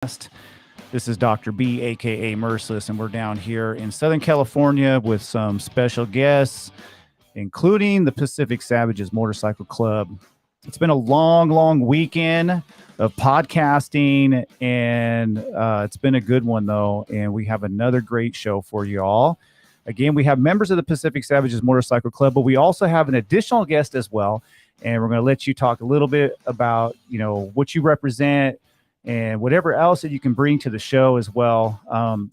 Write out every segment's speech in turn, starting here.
This is Dr. B, aka Merciless, and we're down here in Southern California with some special guests, including the Pacific Savages Motorcycle Club. It's been a long weekend of podcasting, and it's been a good one, though. And we have another great show for you all. Again, we have members of the Pacific Savages Motorcycle Club, but we also have an additional guest as well. And we're going to let you talk a little bit about, what you represent and whatever else that you can bring to the show as well.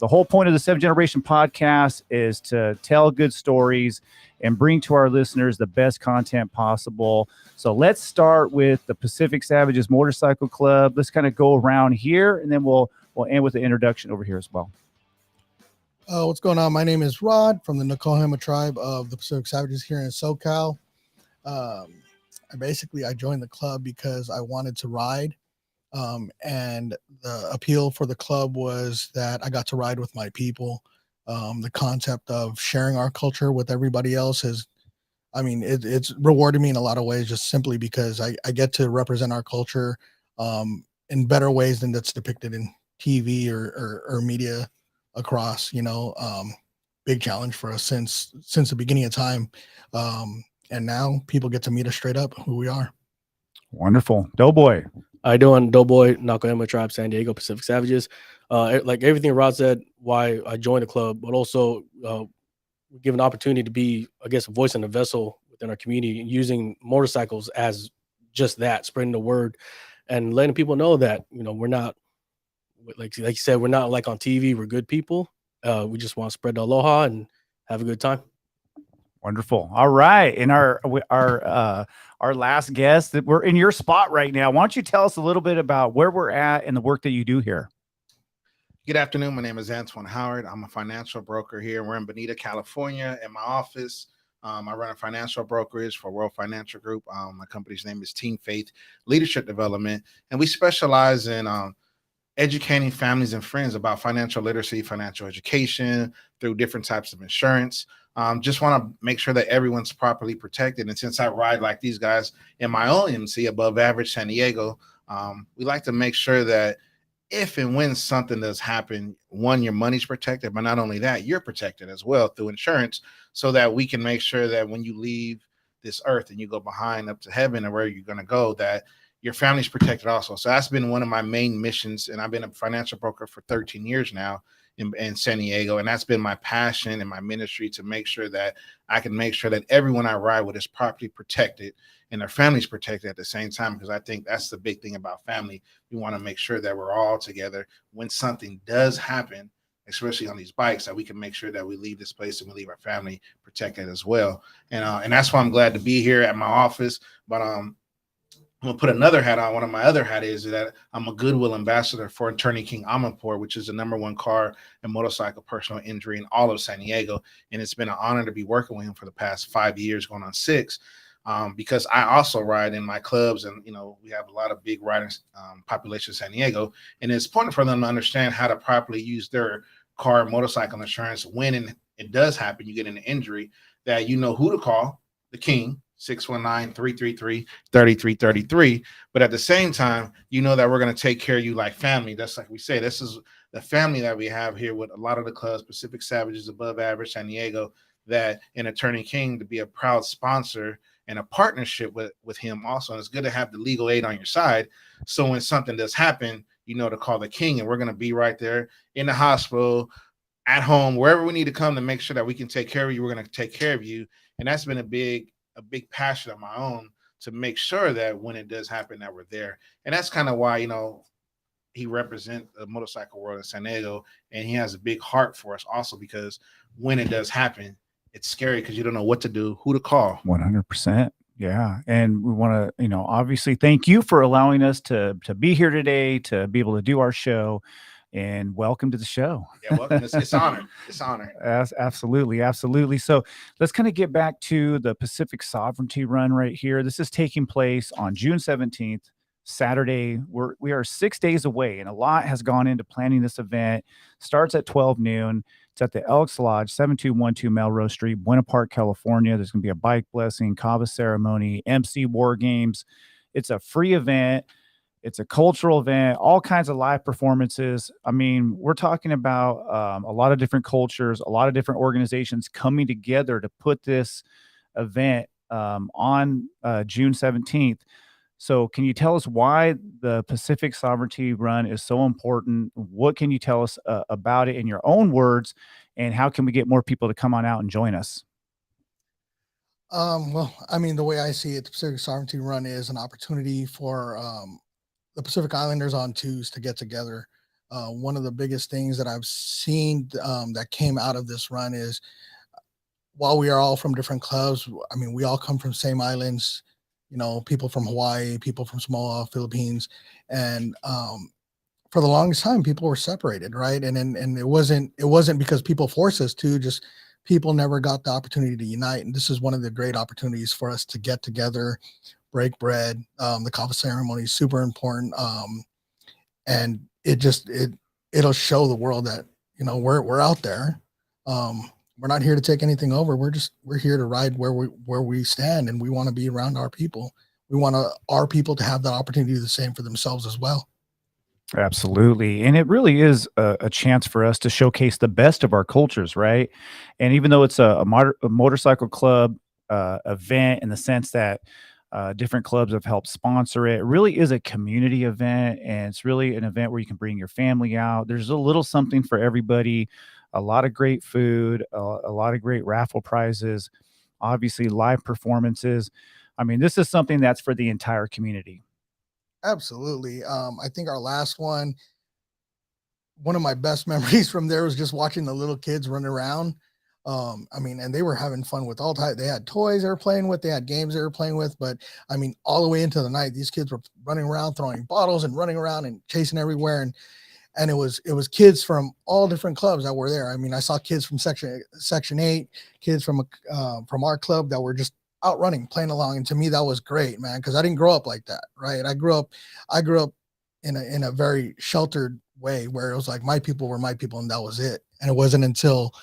The whole point of the Seven Generation podcast is to tell good stories and bring to our listeners the best content possible. So let's start with the Pacific Savages Motorcycle Club. Let's kind of go around here, and then we'll end with the introduction over here as well. What's going on? My name is Rod from the Nokohama tribe of the Pacific Savages here in SoCal. I joined the club because I wanted to ride. And the appeal for the club was that I got to ride with my people. The concept of sharing our culture with everybody else it's rewarded me in a lot of ways, just simply because I get to represent our culture in better ways than that's depicted in TV or media across, big challenge for us since the beginning of time. And now people get to meet us straight up who we are. Wonderful. Doughboy. How you doing? Doughboy, Nokohama Tribe, San Diego, Pacific Savages. Like everything Rod said, why I joined the club, but also we're given an opportunity to be, I guess, a voice and a vessel within our community, using motorcycles as just that, spreading the word and letting people know that, we're not, like you said, we're not like on TV. We're good people. We just want to spread the aloha and have a good time. Wonderful. All right. And our last guest, that we're in your spot right now. Why don't you tell us a little bit about where we're at and the work that you do here? Good afternoon. My name is Antoine Howard. I'm a financial broker here. We're in Bonita, California. In my office, I run a financial brokerage for World Financial Group. My company's name is Team Faith Leadership Development, and we specialize in educating families and friends about financial literacy, financial education through different types of insurance. Just want to make sure that everyone's properly protected. And since I ride like these guys in my own MC, Above Average San Diego, we like to make sure that if and when something does happen, one, your money's protected, but not only that, you're protected as well through insurance, so that we can make sure that when you leave this earth and you go behind up to heaven or where you're going to go, that your family's protected also. So that's been one of my main missions. And I've been a financial broker for 13 years now in San Diego. And that's been my passion and my ministry, to make sure that I can make sure that everyone I ride with is properly protected and their family's protected at the same time. Because I think that's the big thing about family. We want to make sure that we're all together when something does happen, especially on these bikes, that we can make sure that we leave this place and we leave our family protected as well. And that's why I'm glad to be here at my office. But I'm going to put another hat on. One of my other hat is that I'm a Goodwill ambassador for Attorney King Amanpour, which is the #1 car and motorcycle personal injury in all of San Diego. And it's been an honor to be working with him for the past 5 years, going on 6, because I also ride in my clubs. And, we have a lot of big riding population in San Diego. And it's important for them to understand how to properly use their car and motorcycle insurance when it does happen, you get an injury, that you know who to call, the King, 619-333-3333. But at the same time, you know that we're going to take care of you like family. That's like we say, this is the family that we have here with a lot of the clubs, Pacific Savages, Above Average, San Diego, that in Attorney King to be a proud sponsor and a partnership with him also. And it's good to have the legal aid on your side. So when something does happen, you know to call the King, and we're going to be right there in the hospital, at home, wherever we need to come to make sure that we can take care of you. We're going to take care of you. And that's been a big passion of my own, to make sure that when it does happen, that we're there. And that's kind of why, he represents the motorcycle world in San Diego, and he has a big heart for us also, because when it does happen, it's scary because you don't know what to do, who to call. 100%. Yeah. And we want to, obviously thank you for allowing us to be here today, to be able to do our show. And welcome to the show. Yeah, welcome. It's honor. It's honor. Absolutely. So let's kind of get back to the Pacific Sovereignty Run right here. This is taking place on June 17th, Saturday. We are 6 days away, and a lot has gone into planning this event. Starts at 12 noon. It's at the Elks Lodge, 7212 Melrose Street, Buena Park, California. There's going to be a bike blessing, kava ceremony, MC war games. It's a free event. It's a cultural event, all kinds of live performances. I mean, we're talking about a lot of different cultures, a lot of different organizations coming together to put this event on June 17th. So, can you tell us why the Pacific Sovereignty Run is so important? What can you tell us about it in your own words? And how can we get more people to come on out and join us? Well, I mean, the way I see it, the Pacific Sovereignty Run is an opportunity for the Pacific Islanders on twos to get together. One of the biggest things that I've seen that came out of this run is while we are all from different clubs, I mean, we all come from same islands, you know, people from Hawaii, people from Samoa, Philippines, and for the longest time, people were separated, right? And it wasn't because people forced us to, just people never got the opportunity to unite. And this is one of the great opportunities for us to get together, break bread. The kava ceremony is super important, and it'll show the world that, you know, we're out there. We're not here to take anything over. We're here to ride where we stand, and we want to be around our people. We want our people to have the opportunity to do the same for themselves as well. Absolutely. And it really is a chance for us to showcase the best of our cultures, right? And even though it's a motorcycle club event in the sense that different clubs have helped sponsor it, it really is a community event. And it's really an event where you can bring your family out. There's a little something for everybody, a lot of great food, a lot of great raffle prizes, obviously live performances. I mean, this is something that's for the entire community. Absolutely. I think our last one of my best memories from there was just watching the little kids run around. I mean, and they were having fun with all type. They had toys they were playing with, they had games they were playing with, but I mean, all the way into the night, these kids were running around, throwing bottles and running around and chasing everywhere. And it was kids from all different clubs that were there. I mean, I saw kids from section 8, kids from our club that were just out running, playing along. And to me, that was great, man, because I didn't grow up like that, right? I grew up in a very sheltered way where it was like my people were my people and that was it. And it wasn't until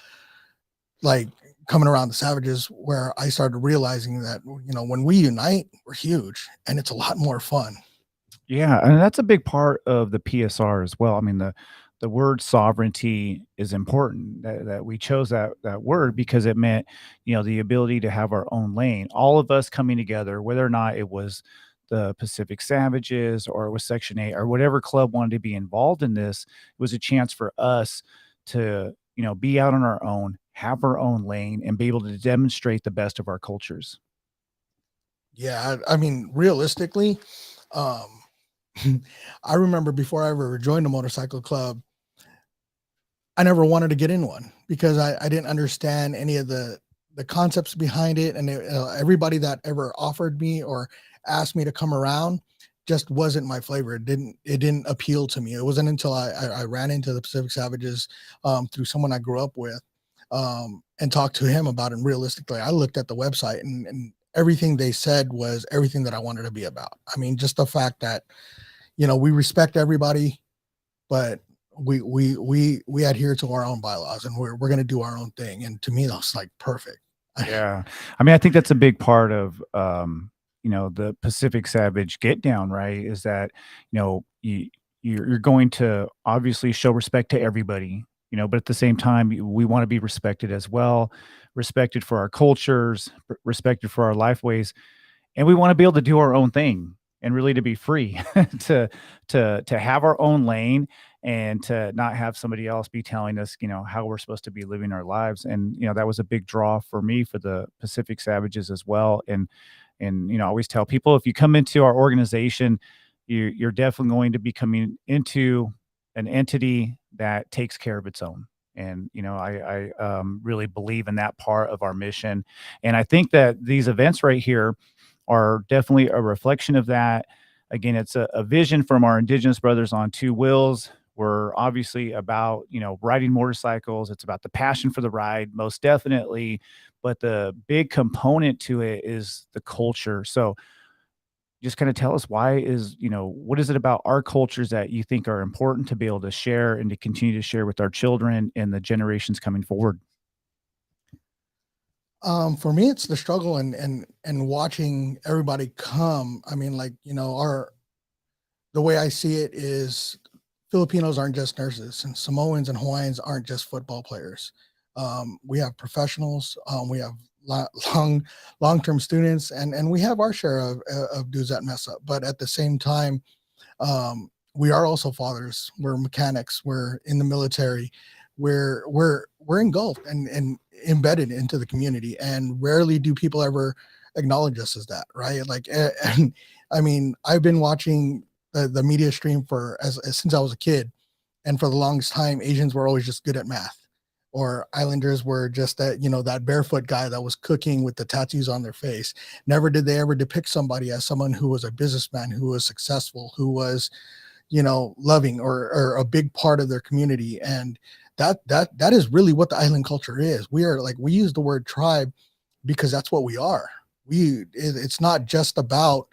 like coming around the Savages where I started realizing that, you know, when we unite, we're huge and it's a lot more fun. Yeah, and that's a big part of the PSR as well. I mean, the word sovereignty is important. That we chose that word because it meant, you know, the ability to have our own lane. All of us coming together, whether or not it was the Pacific Savages or it was Section 8 or whatever club wanted to be involved in this, it was a chance for us to, you know, be out on our own, have our own lane, and be able to demonstrate the best of our cultures. Yeah, I mean, realistically, um, I remember before I ever joined a motorcycle club, I never wanted to get in one because I didn't understand any of the concepts behind it, and everybody that ever offered me or asked me to come around just wasn't my flavor. It didn't appeal to me. It wasn't until I ran into the Pacific Savages through someone I grew up with, and talked to him about it. And realistically, I looked at the website, and everything they said was everything that I wanted to be about. I mean, just the fact that, you know, we respect everybody, but we adhere to our own bylaws, and we're going to do our own thing. And to me, that's like perfect. Yeah. I mean, I think that's a big part of, you know, the Pacific Savage get down, right? Is that, you know, you're going to obviously show respect to everybody, you know, but at the same time, we want to be respected as well, respected for our cultures, respected for our life ways, and we want to be able to do our own thing and really to be free to to have our own lane and to not have somebody else be telling us, you know, how we're supposed to be living our lives. And you know, that was a big draw for me for the Pacific Savages as well. And you know, I always tell people, if you come into our organization, you're definitely going to be coming into an entity that takes care of its own. And you know, I really believe in that part of our mission. And I think that these events right here are definitely a reflection of that. Again, it's a vision from our Indigenous brothers on two wheels. We're obviously about, you know, riding motorcycles. It's about the passion for the ride, most definitely. But the big component to it is the culture. So just kind of tell us why is, you know, what is it about our cultures that you think are important to be able to share and to continue to share with our children and the generations coming forward? For me, it's the struggle and watching everybody come. I mean, like, you know, the way I see it is Filipinos aren't just nurses, and Samoans and Hawaiians aren't just football players. We have professionals, we have long-term students, and we have our share of dudes that mess up. But at the same time, we are also fathers. We're mechanics. We're in the military. We're engulfed and embedded into the community, and rarely do people ever acknowledge us as that, right? Like, and I mean, I've been watching the media stream for since I was a kid, and for the longest time, Asians were always just good at math, or Islanders were just that, you know, that barefoot guy that was cooking with the tattoos on their face. Never did they ever depict somebody as someone who was a businessman, who was successful, who was, you know, loving, or a big part of their community. And that is really what the island culture is. We are like, we use the word tribe because that's what we are. It's not just about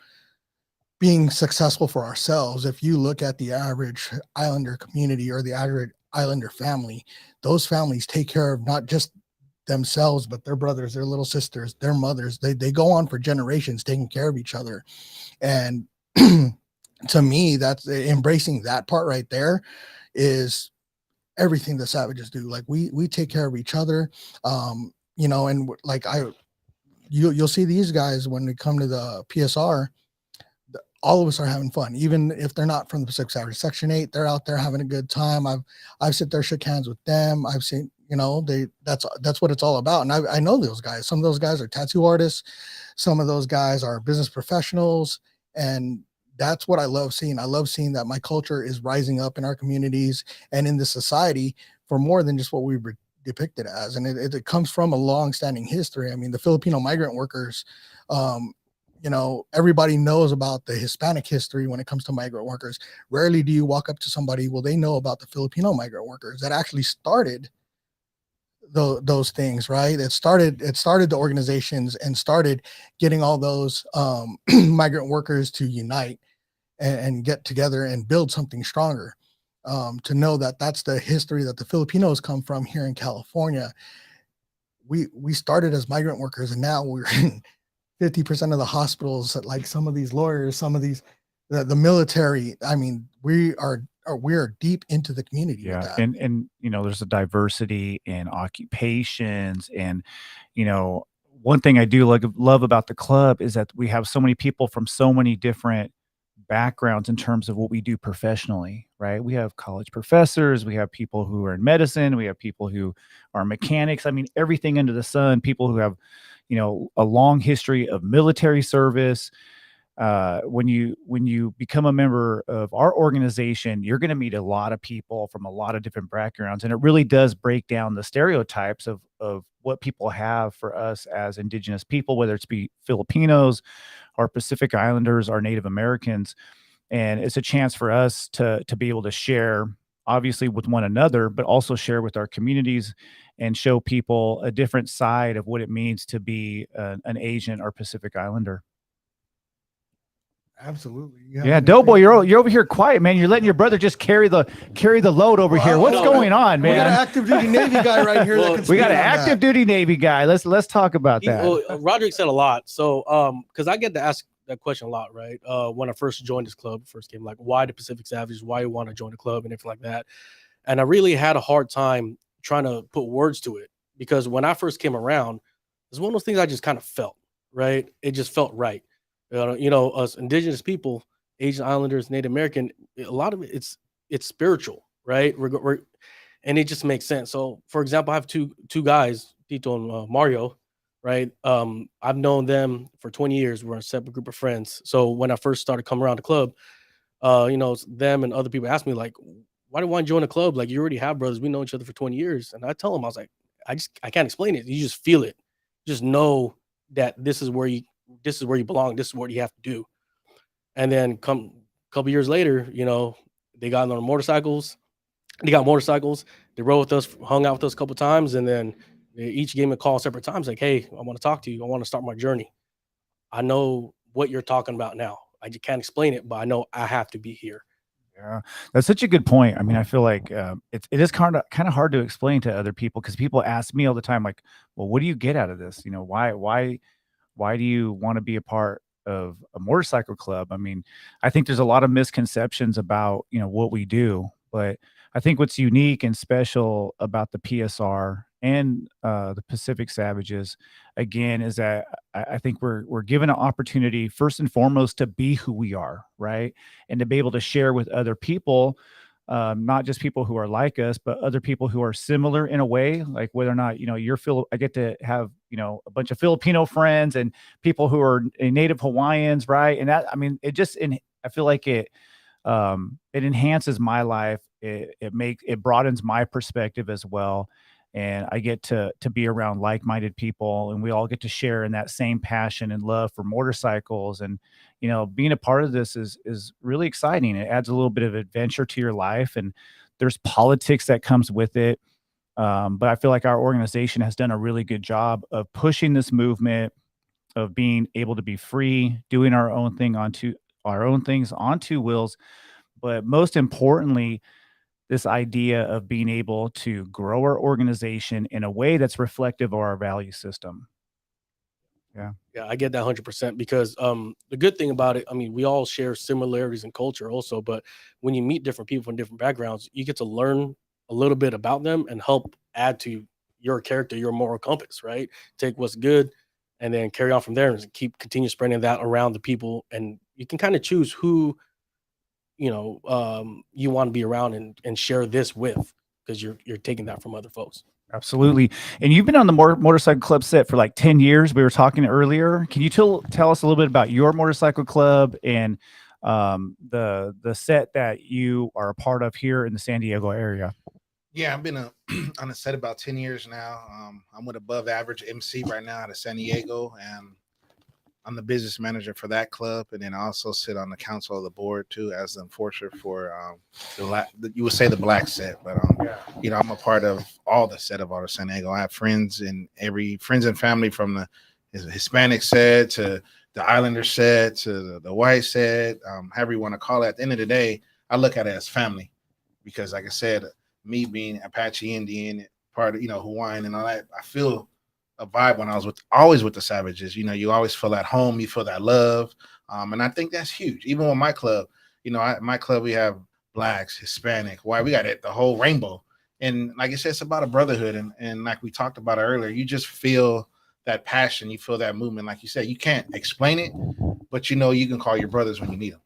being successful for ourselves. If you look at the average Islander community or the average Islander family, those families take care of not just themselves, but their brothers, their little sisters, their mothers. They go on for generations taking care of each other. And to me, that's embracing that part right there is everything the Savages do. Like we take care of each other. You know, and like you'll see these guys when we come to the PSR, all of us are having fun, even if they're not from the Pacific Savage Section 8. They're out there having a good time. I've sit there, shook hands with them. I've seen, you know, that's what it's all about. And I know those guys. Some of those guys are tattoo artists. Some of those guys are business professionals. And that's what I love seeing. I love seeing that my culture is rising up in our communities and in the society for more than just what we were depicted as. And it comes from a long-standing history. I mean, the Filipino migrant workers, you know, everybody knows about the Hispanic history when it comes to migrant workers. Rarely do you walk up to somebody, well, they know about the Filipino migrant workers that actually started those things, right? It started the organizations and started getting all those migrant workers to unite and get together and build something stronger. To know that that's the history that the Filipinos come from here in California. We started as migrant workers, and now we're in 50% of the hospitals. Like some of these lawyers, some of these, the military. I mean, we are deep into the community. Yeah, with that. and you know, there's a diversity in occupations, and you know, one thing I do love about the club is that we have so many people from so many different backgrounds in terms of what we do professionally, right? We have college professors, we have people who are in medicine, we have people who are mechanics. I mean, everything under the sun, people who have, you know, a long history of military service. When you become a member of our organization, you're going to meet a lot of people from a lot of different backgrounds, and it really does break down the stereotypes of what people have for us as Indigenous people, whether it's be Filipinos or Pacific Islanders or Native Americans. And it's a chance for us to be able to share, obviously, with one another, but also share with our communities and show people a different side of what it means to be an Asian or Pacific Islander. Absolutely. Yeah, Doughboy, you're over here quiet, man. You're letting your brother just carry the load over here. What's going on, man? We got an active duty Navy guy right here. Well, We got an active duty Navy guy. Let's talk about that. Well, Roderick said a lot. So, because I get to ask that question a lot, right? When I first joined this club, first came like, why the Pacific Savages? Why you want to join the club and everything like that? And I really had a hard time trying to put words to it, because when I first came around, it's one of those things I just kind of felt, right? It just felt right. You know, us Indigenous people, Asian Islanders, Native American, a lot of it's spiritual, right? And it just makes sense. So, for example, I have two guys, Tito and Mario, right? I've known them for 20 years. We're a separate group of friends. So when I first started coming around the club, you know, them and other people asked me like, why do you want to join a club? Like, you already have brothers. We know each other for 20 years. And I tell them, I was like, I can't explain it. You just feel it. Just know that this is where you belong. This is what you have to do. And then a couple years later, you know, they got on their motorcycles. They got motorcycles. They rode with us, hung out with us a couple times, and then they each gave me a call separate times. Like, hey, I want to talk to you. I want to start my journey. I know what you're talking about now. I just can't explain it, but I know I have to be here. Yeah, that's such a good point. I mean, I feel like it is kind of hard to explain to other people, because people ask me all the time, like, well, what do you get out of this? You know, why do you want to be a part of a motorcycle club. I mean, I think there's a lot of misconceptions about, what we do, but I think what's unique and special about the PSR and the Pacific Savages, again, is that I think we're given an opportunity first and foremost to be who we are, right, and to be able to share with other people, not just people who are like us, but other people who are similar in a way, like whether or not, I get to have, a bunch of Filipino friends and people who are native Hawaiians, right? And that, I mean, I feel like it enhances my life. It broadens my perspective as well. And I get to be around like-minded people, and we all get to share in that same passion and love for motorcycles. And being a part of this is really exciting. It adds a little bit of adventure to your life, and there's politics that comes with it. But I feel like our organization has done a really good job of pushing this movement of being able to be free, doing our own things on two wheels, but most importantly, this idea of being able to grow our organization in a way that's reflective of our value system. Yeah. Yeah, I get that 100% because the good thing about it, I mean, we all share similarities in culture also, but when you meet different people from different backgrounds, you get to learn a little bit about them and help add to your character, your moral compass, right? Take what's good and then carry on from there and continue spreading that around the people. And you can kind of choose who, you want to be around and share this with, because you're taking that from other folks. Absolutely. And you've been on the motorcycle club set for like 10 years. We were talking earlier. Can you tell us a little bit about your motorcycle club and the set that you are a part of here in the San Diego area? Yeah, I've been on the set about 10 years now. I'm with Above Average MC right now out of San Diego, and I'm the business manager for that club, and then I also sit on the council of the board too as the enforcer for you would say the black set, but I'm a part of all the set of Auto San Diego. I have friends and family from the Hispanic set to the Islander set to the white set, however you want to call it. At the end of the day, I look at it as family because, like I said, me being Apache Indian, part of Hawaiian and all that, I feel a vibe when I was always with the Savages. You always feel at home, you feel that love, and I think that's huge. Even with my club, my club, we have blacks, Hispanic, white, we got it, the whole rainbow. And like I said, it's about a brotherhood, and like we talked about earlier, you just feel that passion, you feel that movement. Like you said, you can't explain it, but you can call your brothers when you need them.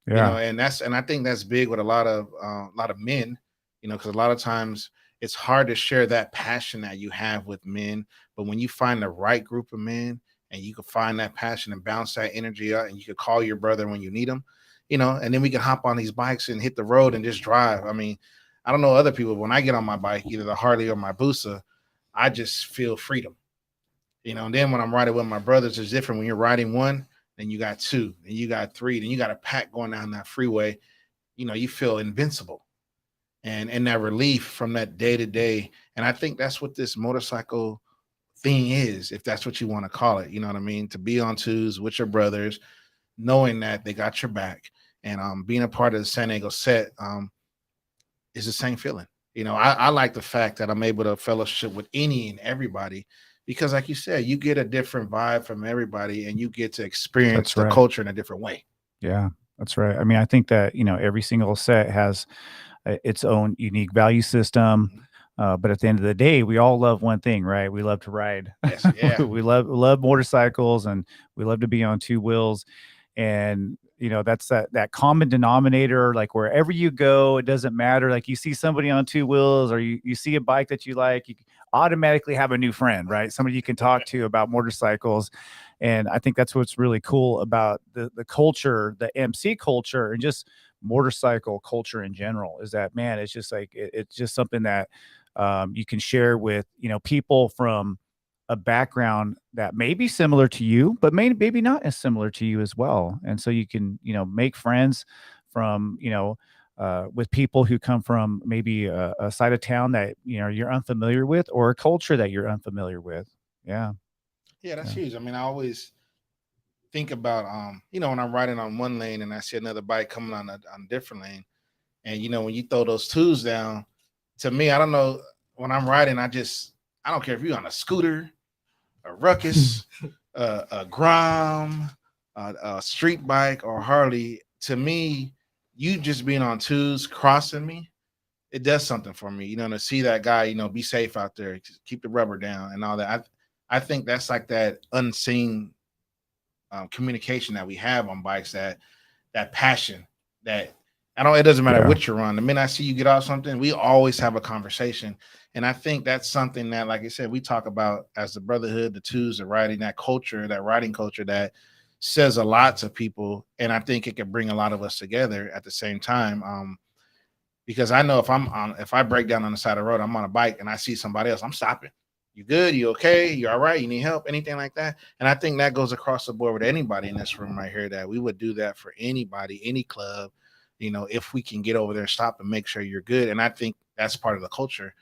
Yeah. And I think that's big with a lot of men, because a lot of times it's hard to share that passion that you have with men. But when you find the right group of men and you can find that passion and bounce that energy out, and you can call your brother when you need him, and then we can hop on these bikes and hit the road and just drive. I mean, I don't know other people, but when I get on my bike, either the Harley or my Busa, I just feel freedom. And then when I'm riding with my brothers, it's different. When you're riding one, then you got two, then you got three, then you got a pack going down that freeway. You feel invincible. And that relief from that day to day. And I think that's what this motorcycle thing is, if that's what you want to call it. You know what I mean? To be on twos with your brothers, knowing that they got your back, and being a part of the San Diego set is the same feeling. I like the fact that I'm able to fellowship with any and everybody, because like you said, you get a different vibe from everybody and you get to experience the culture in a different way. Yeah, that's right. I mean, I think that, every single set has its own unique value system. But at the end of the day, we all love one thing, right? We love to ride. Yes, yeah. we love motorcycles, and we love to be on two wheels. And that's that common denominator. Like wherever you go, it doesn't matter. Like you see somebody on two wheels, or you see a bike that you like, you automatically have a new friend, right? Somebody you can talk to about motorcycles. And I think that's what's really cool about the culture, the MC culture, and just motorcycle culture in general, is that, man, it's just like it's just something that you can share with people from a background that may be similar to you, but maybe not as similar to you as well. And so you can make friends from with people who come from maybe a side of town that you're unfamiliar with, or a culture that you're unfamiliar with. Yeah, that's huge. I mean, I always think about when I'm riding on one lane and I see another bike coming on a different lane, and when you throw those twos down, to me, I don't know, when I'm riding, I don't care if you're on a scooter, a Ruckus, a Grom, a street bike or Harley, to me, you just being on twos crossing me, it does something for me. To see that guy, be safe out there, keep the rubber down and all that. I think that's like that unseen communication that we have on bikes, that passion that I don't. It doesn't matter Yeah. what you're on. The minute I see you get off something, we always have a conversation, and I think that's something that, like I said, we talk about as the brotherhood, the twos, the riding, that culture, that riding culture that says a lot to people, and I think it can bring a lot of us together at the same time. Because I know if I break down on the side of the road, I'm on a bike and I see somebody else, I'm stopping. You good? You okay? You all right? You need help? Anything like that? And I think that goes across the board with anybody in this room right here, that we would do that for anybody, any club, if we can get over there, stop and make sure you're good. And I think that's part of the culture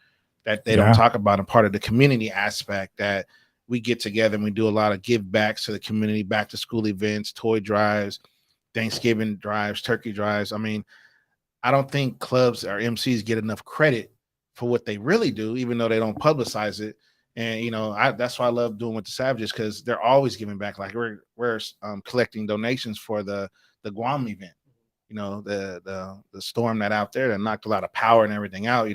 that they don't Yeah. talk about, and part of the community aspect, that we get together and we do a lot of give backs to the community, back to school events, toy drives, Thanksgiving drives, turkey drives. I mean, I don't think clubs or MCs get enough credit for what they really do, even though they don't publicize it. And that's why I love doing with the Savages, because they're always giving back. Like we're collecting donations for the Guam event. The storm that out there that knocked a lot of power and everything out.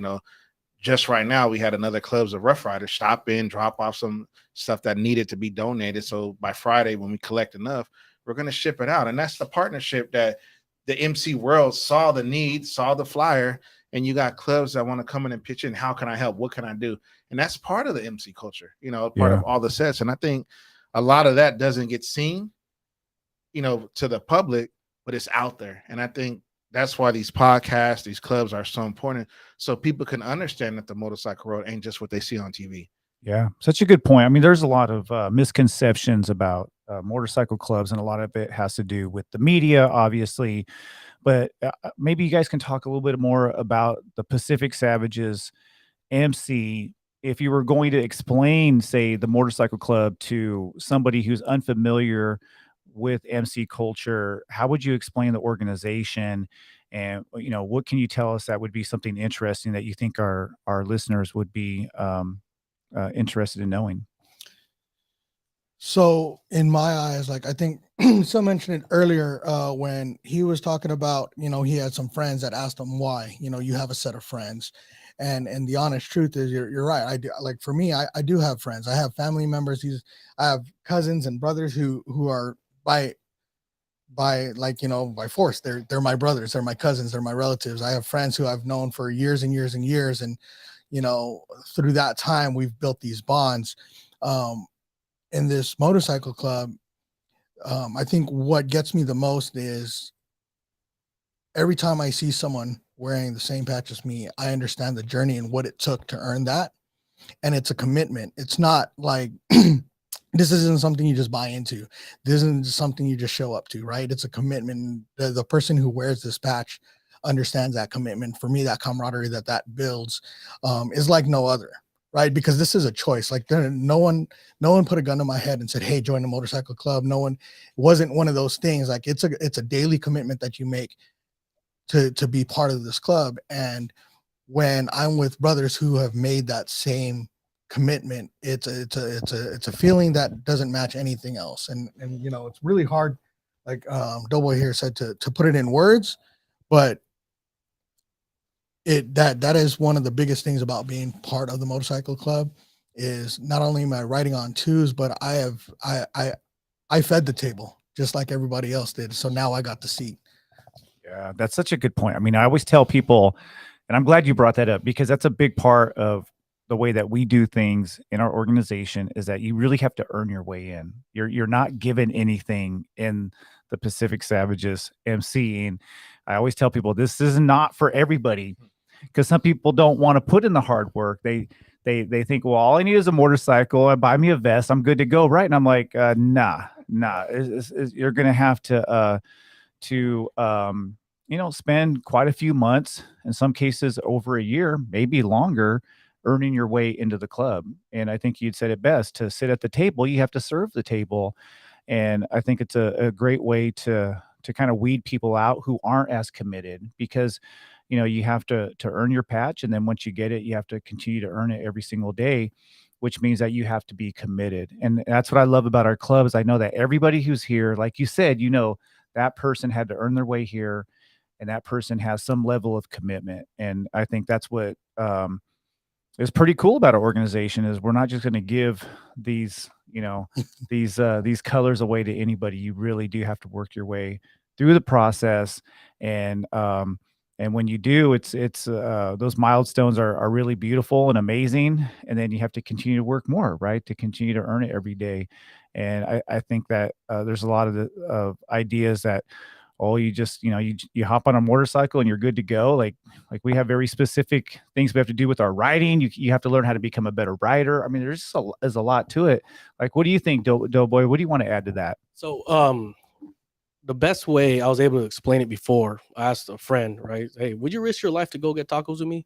Just right now we had another clubs of Rough Riders stop in, drop off some stuff that needed to be donated. So by Friday, when we collect enough, we're going to ship it out. And that's the partnership that the MC world saw the need, saw the flyer, and you got clubs that want to come in and pitch in. How can I help? What can I do? And that's part of the MC culture, part of all the sets. And I think a lot of that doesn't get seen, to the public, but it's out there. And I think that's why these podcasts, these clubs are so important, so people can understand that the motorcycle road ain't just what they see on TV. Yeah, such a good point. I mean, there's a lot of misconceptions about motorcycle clubs, and a lot of it has to do with the media, obviously. But maybe you guys can talk a little bit more about the Pacific Savages MC. If you were going to explain, say, the motorcycle club to somebody who's unfamiliar with MC culture, how would you explain the organization? And what can you tell us that would be something interesting that you think our listeners would be interested in knowing? So in my eyes, like I think some mentioned it earlier when he was talking about, he had some friends that asked him why, you have a set of friends. And the honest truth is you're right. I do, like for me, I do have friends. I have family members. I have cousins and brothers who are by by force. They're my brothers, they're my cousins, they're my relatives. I have friends who I've known for years and years and years. And, through that time, we've built these bonds. In this motorcycle club, I think what gets me the most is every time I see someone wearing the same patch as me, I understand the journey and what it took to earn that. And it's a commitment. It's not like this isn't something you just buy into. This isn't something you just show up to, right? It's a commitment. The person who wears this patch understands that commitment. For me, that camaraderie that builds is like no other. Right, because this is a choice. Like no one put a gun to my head and said, "Hey, join the motorcycle club." No one, it wasn't one of those things. Like it's a daily commitment that you make to be part of this club. And when I'm with brothers who have made that same commitment, it's a feeling that doesn't match anything else. And it's really hard. Like Doughboy here said to put it in words, but that is one of the biggest things about being part of the motorcycle club is not only am I riding on twos, but I fed the table just like everybody else did. So now I got the seat. Yeah, that's such a good point. I mean, I always tell people, and I'm glad you brought that up, because that's a big part of the way that we do things in our organization, is that you really have to earn your way in. You're not given anything in the Pacific Savages MC. And I always tell people this is not for everybody, because some people don't want to put in the hard work. They think, well, all I need is a motorcycle and buy me a vest, I'm good to go, right? And I'm like, nah. You're gonna have to spend quite a few months, in some cases over a year, maybe longer, earning your way into the club. And I think you'd said it best: to sit at the table, you have to serve the table. And I think it's a great way to kind of weed people out who aren't as committed, because you have to earn your patch, and then once you get it, you have to continue to earn it every single day. which means that you have to be committed. And that's what I love about our club is I know that everybody who's here, like you said, that person had to earn their way here, and that person has some level of commitment. And I think that's what is pretty cool about our organization is we're not just going to give these, these colors away to anybody. You really do have to work your way through the process. And when you do, it's those milestones are really beautiful and amazing. And then you have to continue to work more, right? To continue to earn it every day. And I think that there's a lot of ideas that, oh, you just, you hop on a motorcycle and you're good to go. Like we have very specific things we have to do with our riding. You have to learn how to become a better rider. I mean, there's a lot to it. Like, what do you think, Doughboy? What do you want to add to that? So, the best way I was able to explain it before, I asked a friend, right? Hey, would you risk your life to go get tacos with me?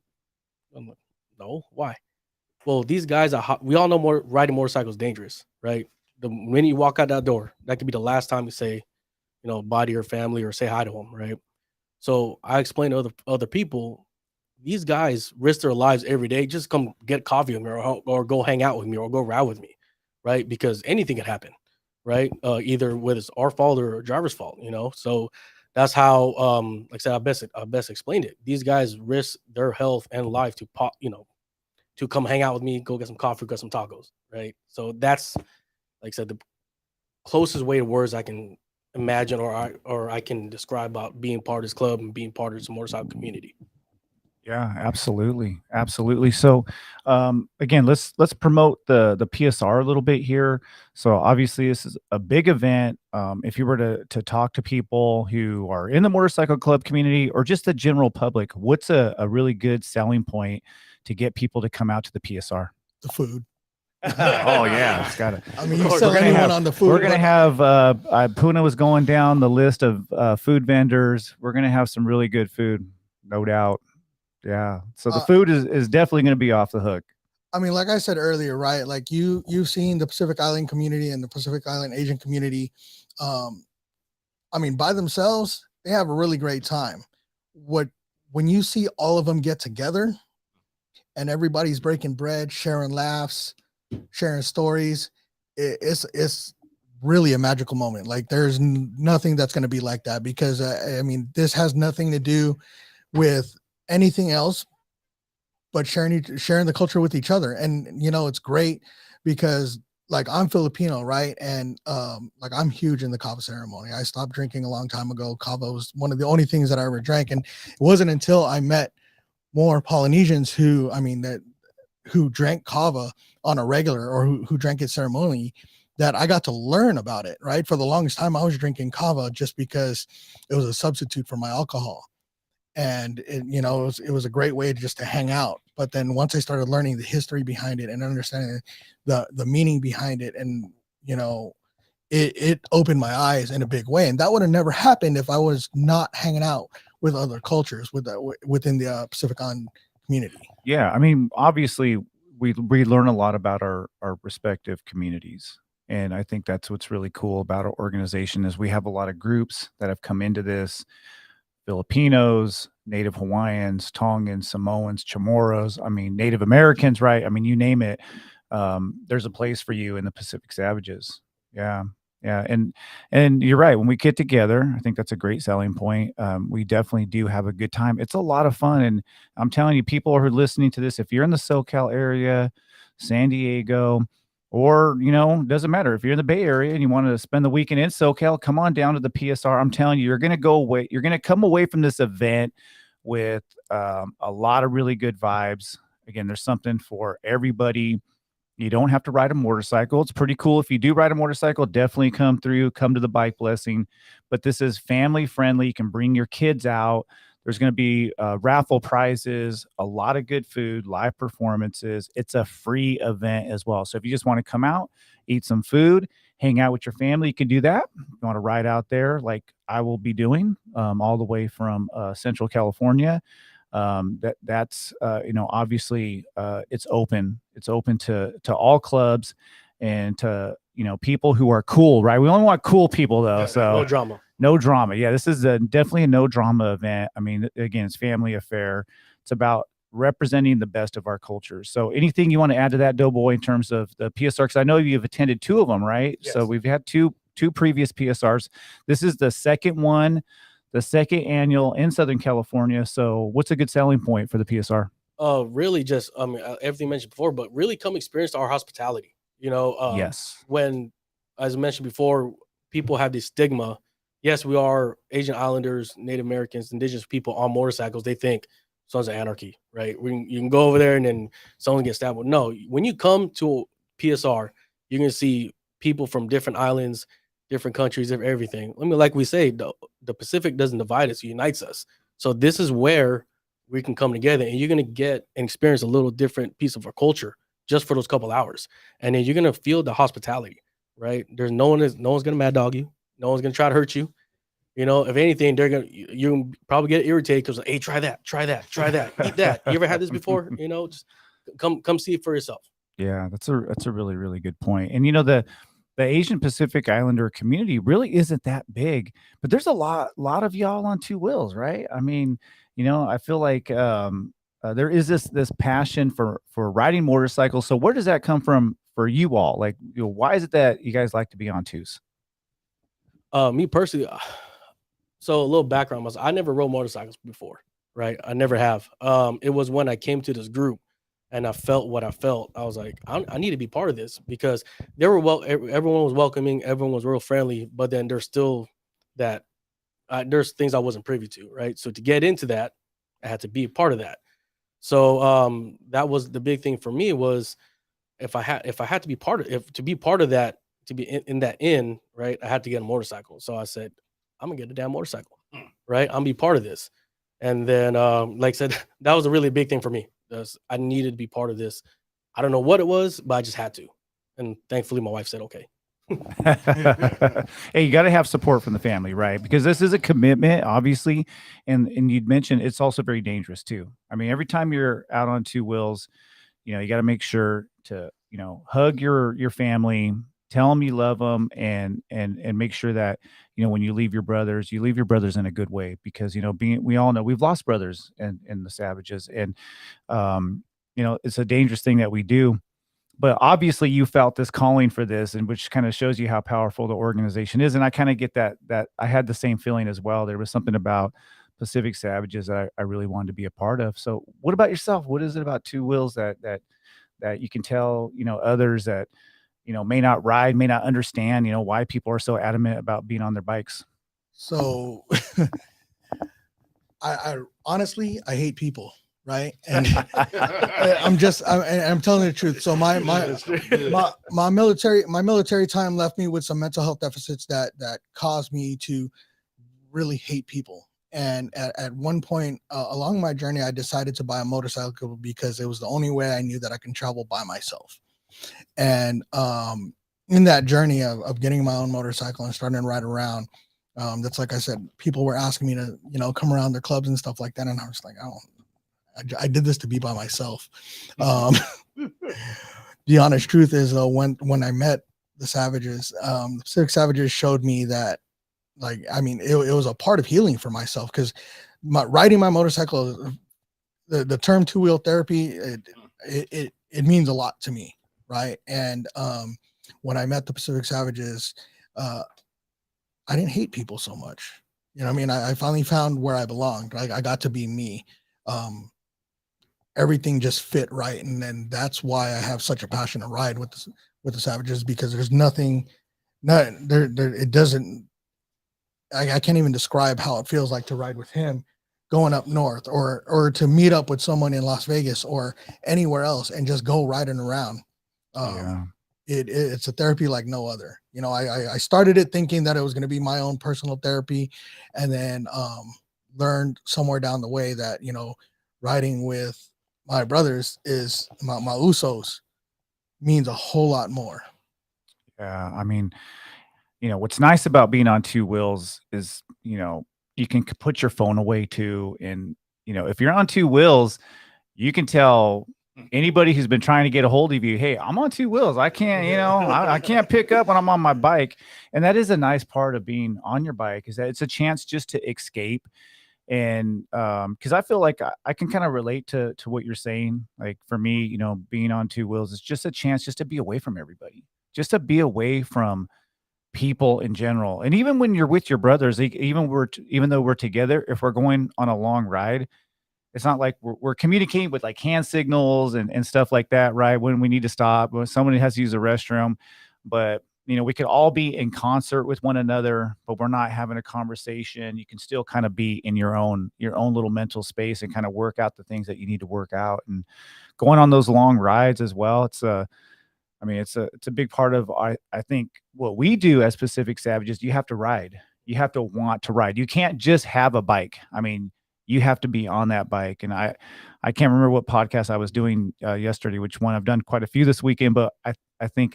I'm like, no, why? Well, these guys we all know riding motorcycles is dangerous, right? The minute you walk out that door, that could be the last time you say, bye to your family or say hi to them, right? So I explained to other people, these guys risk their lives every day. Just come get coffee with me or go hang out with me or go ride with me, right? Because anything could happen, right? Either whether it's our fault or a driver's fault, So that's how, like I said, I best explained it. These guys risk their health and life to come hang out with me, go get some coffee, get some tacos, right? So that's, like I said, the closest way to words I can imagine or I can describe about being part of this club and being part of this motorcycle community. Yeah, absolutely. Absolutely. So, again, let's promote the PSR a little bit here. So obviously this is a big event. If you were to talk to people who are in the motorcycle club community or just the general public, what's a really good selling point to get people to come out to the PSR? The food. Oh yeah, it's got to. I mean, you sell anyone on the food. We're gonna have. Puna was going down the list of food vendors. We're gonna have some really good food, no doubt. Yeah. So the food is definitely going to be off the hook. I mean, like I said earlier, right? Like you've seen the Pacific Island community and the Pacific Island Asian community. I mean, by themselves, they have a really great time. When you see all of them get together and everybody's breaking bread, sharing laughs, sharing stories, it's really a magical moment. Like there's nothing that's going to be like that because I mean, this has nothing to do with anything else but sharing the culture with each other. And it's great because like I'm Filipino, right? And like I'm huge in the kava ceremony. I stopped drinking a long time ago. Kava was one of the only things that I ever drank, and it wasn't until I met more Polynesians who drank kava on a regular or who drank it ceremonially that I got to learn about it, right? For the longest time I was drinking kava just because it was a substitute for my alcohol. And it was a great way just to hang out. But then once I started learning the history behind it and understanding the meaning behind it, and it opened my eyes in a big way. And that would have never happened if I was not hanging out with other cultures within the Pacific Island community. Yeah, I mean, obviously we learn a lot about our respective communities. And I think that's what's really cool about our organization is we have a lot of groups that have come into this. Filipinos, Native Hawaiians, Tongans, Samoans, Chamorros, I mean, Native Americans, right? I mean, you name it. There's a place for you in the Pacific Savages. Yeah. Yeah. And you're right. When we get together, I think that's a great selling point. We definitely do have a good time. It's a lot of fun. And I'm telling you, people who are listening to this, if you're in the SoCal area, San Diego, or, doesn't matter. If you're in the Bay Area and you want to spend the weekend in SoCal, come on down to the PSR. I'm telling you, you're going to come away from this event with a lot of really good vibes. Again, there's something for everybody. You don't have to ride a motorcycle. It's pretty cool. If you do ride a motorcycle, definitely come to the bike blessing. But this is family friendly. You can bring your kids out. There's going to be raffle prizes, a lot of good food, live performances. It's a free event as well. So if you just want to come out, eat some food, hang out with your family, you can do that. If you want to ride out there like I will be doing all the way from Central California. That's obviously it's open. It's open to all clubs and to, people who are cool, right? We only want cool people though. Yeah, so no drama. No drama. Yeah, this is definitely a no drama event. I mean, again, it's family affair. It's about representing the best of our cultures. So anything you want to add to that, Doughboy, in terms of the PSR? Because I know you've attended 2 of them, right? Yes. So we've had two previous PSRs. This is the second one, the second annual in Southern California. So what's a good selling point for the PSR? Really just, everything mentioned before, but really come experience our hospitality. Yes. When, as I mentioned before, people have this stigma. Yes, we are Asian Islanders, Native Americans, indigenous people on motorcycles. They think Sons of Anarchy, right? You can go over there and then someone gets stabbed. No, when you come to PSR, you're going to see people from different islands, different countries, everything. I mean, like we say, the Pacific doesn't divide us, it unites us. So this is where we can come together, and you're going to get and experience a little different piece of our culture just for those couple hours. And then you're going to feel the hospitality, right? There's no one's going to mad dog you. No one's going to try to hurt you. If anything, you probably get irritated because, hey, try that, eat that. You ever had this before? Just come see it for yourself. Yeah, that's a really, really good point. And the Asian Pacific Islander community really isn't that big, but there's a lot of y'all on 2 wheels, right? I mean, I feel like there is this passion for riding motorcycles. So where does that come from for you all? Like, why is it that you guys like to be on 2s? Me personally, so a little background was I never rode motorcycles before, right? I never have. It was when I came to this group and I felt what I felt. I was like, I need to be part of this, because everyone was welcoming, everyone was real friendly, but then there's still that there's things I wasn't privy to, right? So to get into that, I had to be a part of that. So that was the big thing for me, was if I had to be part of that, to be in that right, I had to get a motorcycle. So I said, I'm gonna get a damn motorcycle, right? I'm gonna be part of this. And then, like I said, that was a really big thing for me. I needed to be part of this. I don't know what it was, but I just had to. And thankfully, my wife said, okay. Hey, you got to have support from the family, right? Because this is a commitment, obviously. And you'd mentioned it's also very dangerous too. I mean, every time you're out on 2 wheels, you got to make sure to, hug your family, tell them you love them, and make sure that, when you leave your brothers in a good way, because, we all know we've lost brothers in the Savages, and, it's a dangerous thing that we do. But obviously you felt this calling for this, and which kind of shows you how powerful the organization is. And I kind of get that I had the same feeling as well. There was something about Pacific Savages that I really wanted to be a part of. So what about yourself? What is it about 2 wheels that you can tell, others that, may not ride, may not understand, why people are so adamant about being on their bikes? So I honestly, I hate people. Right. And I'm telling the truth. So my military time left me with some mental health deficits that caused me to really hate people. And at one point along my journey, I decided to buy a motorcycle because it was the only way I knew that I can travel by myself. And in that journey of getting my own motorcycle and starting to ride around, that's, like I said, people were asking me to, come around their clubs and stuff like that. And I was like, I did this to be by myself. The honest truth is, though, when I met the Savages, the Pacific Savages showed me that, it was a part of healing for myself, because riding my motorcycle, the term 2-wheel therapy, it means a lot to me, right? And when I met the Pacific Savages, I didn't hate people so much. I finally found where I belonged. I got to be me. Everything just fit right, and then that's why I have such a passion to ride with the Savages, because there's nothing, it doesn't. I can't even describe how it feels like to ride with him, going up north, or to meet up with someone in Las Vegas or anywhere else and just go riding around. It's a therapy like no other. I started it thinking that it was going to be my own personal therapy, and then learned somewhere down the way that riding with my brothers is my Usos means a whole lot more. Yeah, I mean, what's nice about being on 2 wheels is, you can put your phone away too. And, if you're on 2 wheels, you can tell anybody who's been trying to get a hold of you, hey, I'm on 2 wheels. I can't, I can't pick up when I'm on my bike. And that is a nice part of being on your bike, is that it's a chance just to escape And because I feel like I can kind of relate to what you're saying. Like for me, you know, being on two wheels is just a chance just to be away from everybody, just to be away from people in general. And even when you're with your brothers, even though we're together, if we're going on a long ride, it's not like we're communicating with like hand signals and stuff like that, right? When we need to stop, when someone has to use the restroom, but you know, we could all be in concert with one another, but we're not having a conversation. You can still kind of be in your own little mental space and kind of work out the things that you need to work out. And going on those long rides as well, I mean, it's a big part of I think what we do as Pacific Savages. You have to ride. You have to want to ride. You can't just have a bike. I mean, you have to be on that bike. And I can't remember what podcast I was doing yesterday, which one I've done quite a few this weekend, but I think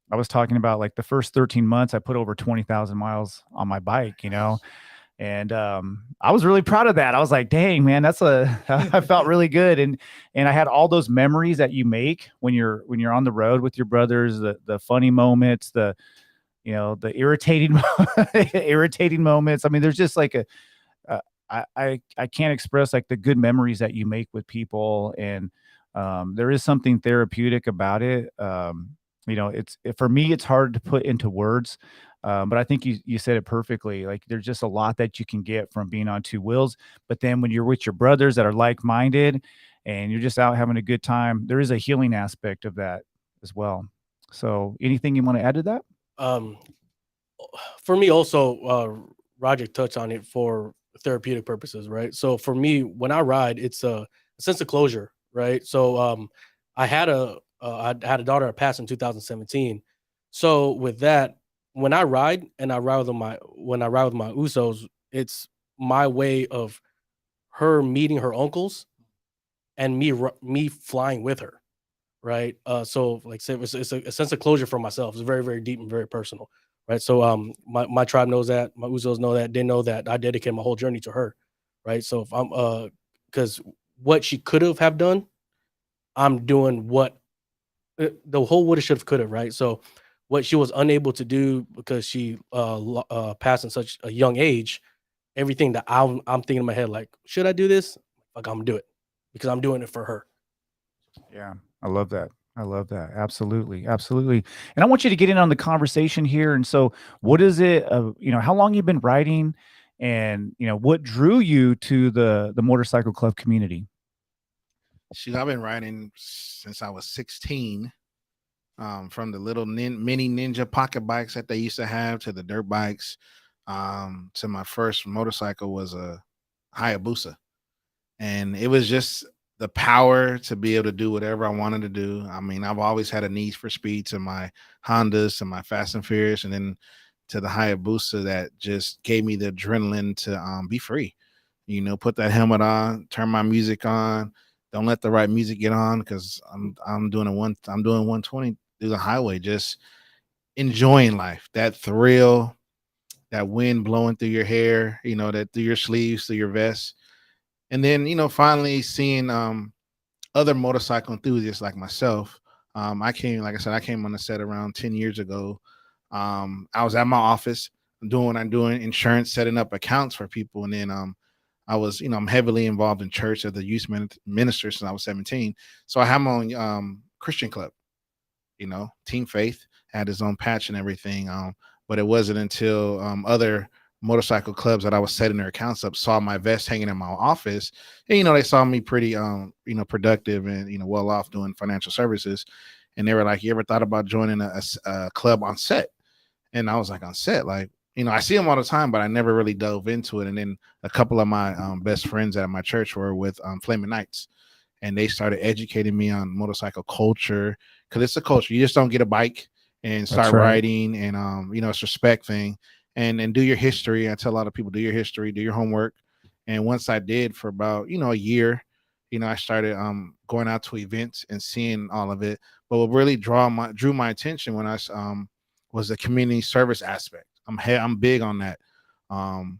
I was talking about like the first 13 months, I put over 20,000 miles on my bike, you know, and I was really proud of that. I was like, dang, man, I felt really good. And I had all those memories that you make when you're on the road with your brothers, the funny moments, you know, the irritating, irritating moments. I mean, there's just like I can't express like the good memories that you make with people. And there is something therapeutic about it. You know, for me, it's hard to put into words. But I think you said it perfectly. Like there's just a lot that you can get from being on two wheels. But then when you're with your brothers that are like-minded and you're just out having a good time, there is a healing aspect of that as well. So anything you want to add to that? Um, for me also, Roger touched on it for therapeutic purposes, right? So for me, when I ride, it's a sense of closure, right? So I had a daughter that passed in 2017. So with that, when I ride and I ride with my Usos, it's my way of her meeting her uncles and me flying with her, right? So like say it's a sense of closure for myself. It's very, very deep and very personal, right? So my tribe knows that, my Usos know that, they know that I dedicate my whole journey to her, right? So if I'm because what she could have done, I'm doing what the whole woulda should have could have, right? So what she was unable to do because she passed in such a young age, everything that I'm thinking in my head like, should I do this? Like I'm gonna do it because I'm doing it for her. Yeah, I love that. I love that. Absolutely. Absolutely. And I want you to get in on the conversation here. And so what is it, you know, how long you've been writing and, you know, what drew you to the motorcycle club community? Shoot, I've been riding since I was 16. From the little mini Ninja pocket bikes that they used to have to the dirt bikes. To my first motorcycle was a Hayabusa, and it was just the power to be able to do whatever I wanted to do. I mean, I've always had a need for speed to my Hondas, to my Fast and Furious, and then to the Hayabusa that just gave me the adrenaline to be free. You know, put that helmet on, turn my music on. Don't let the right music get on because I'm doing 120 through the highway, just enjoying life. That thrill, that wind blowing through your hair, you know, that through your sleeves, through your vest. And then, you know, finally seeing other motorcycle enthusiasts like myself. Like I said, I came on the set around 10 years ago. I was at my office doing what I'm doing, insurance, setting up accounts for people. And then I was, you know, I'm heavily involved in church as a youth minister since I was 17. So I have my own Christian club, you know, Team Faith had his own patch and everything. But it wasn't until other motorcycle clubs that I was setting their accounts up saw my vest hanging in my office. And, you know, they saw me pretty, you know, productive and, you know, well off doing financial services. And they were like, you ever thought about joining a club on set? And I was like, on set, like, you know, I see them all the time, but I never really dove into it. And then a couple of my best friends at my church were with Flaming Knights, and they started educating me on motorcycle culture because it's a culture. You just don't get a bike and start riding, and you know, it's a respect thing, and do your history. I tell a lot of people, do your history, do your homework. And once I did for about, you know, a year, you know, I started going out to events and seeing all of it. But what really drew my attention when I was the community service aspect. I'm big on that. And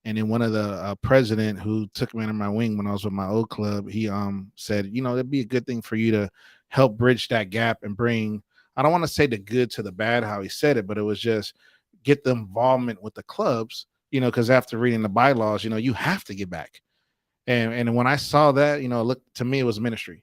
then one of the president who took me under my wing when I was with my old club, he said, you know, it'd be a good thing for you to help bridge that gap and bring, I don't want to say the good to the bad, how he said it, but it was just get the involvement with the clubs, because after reading the bylaws, you have to give back. And when I saw that, look, to me, it was ministry.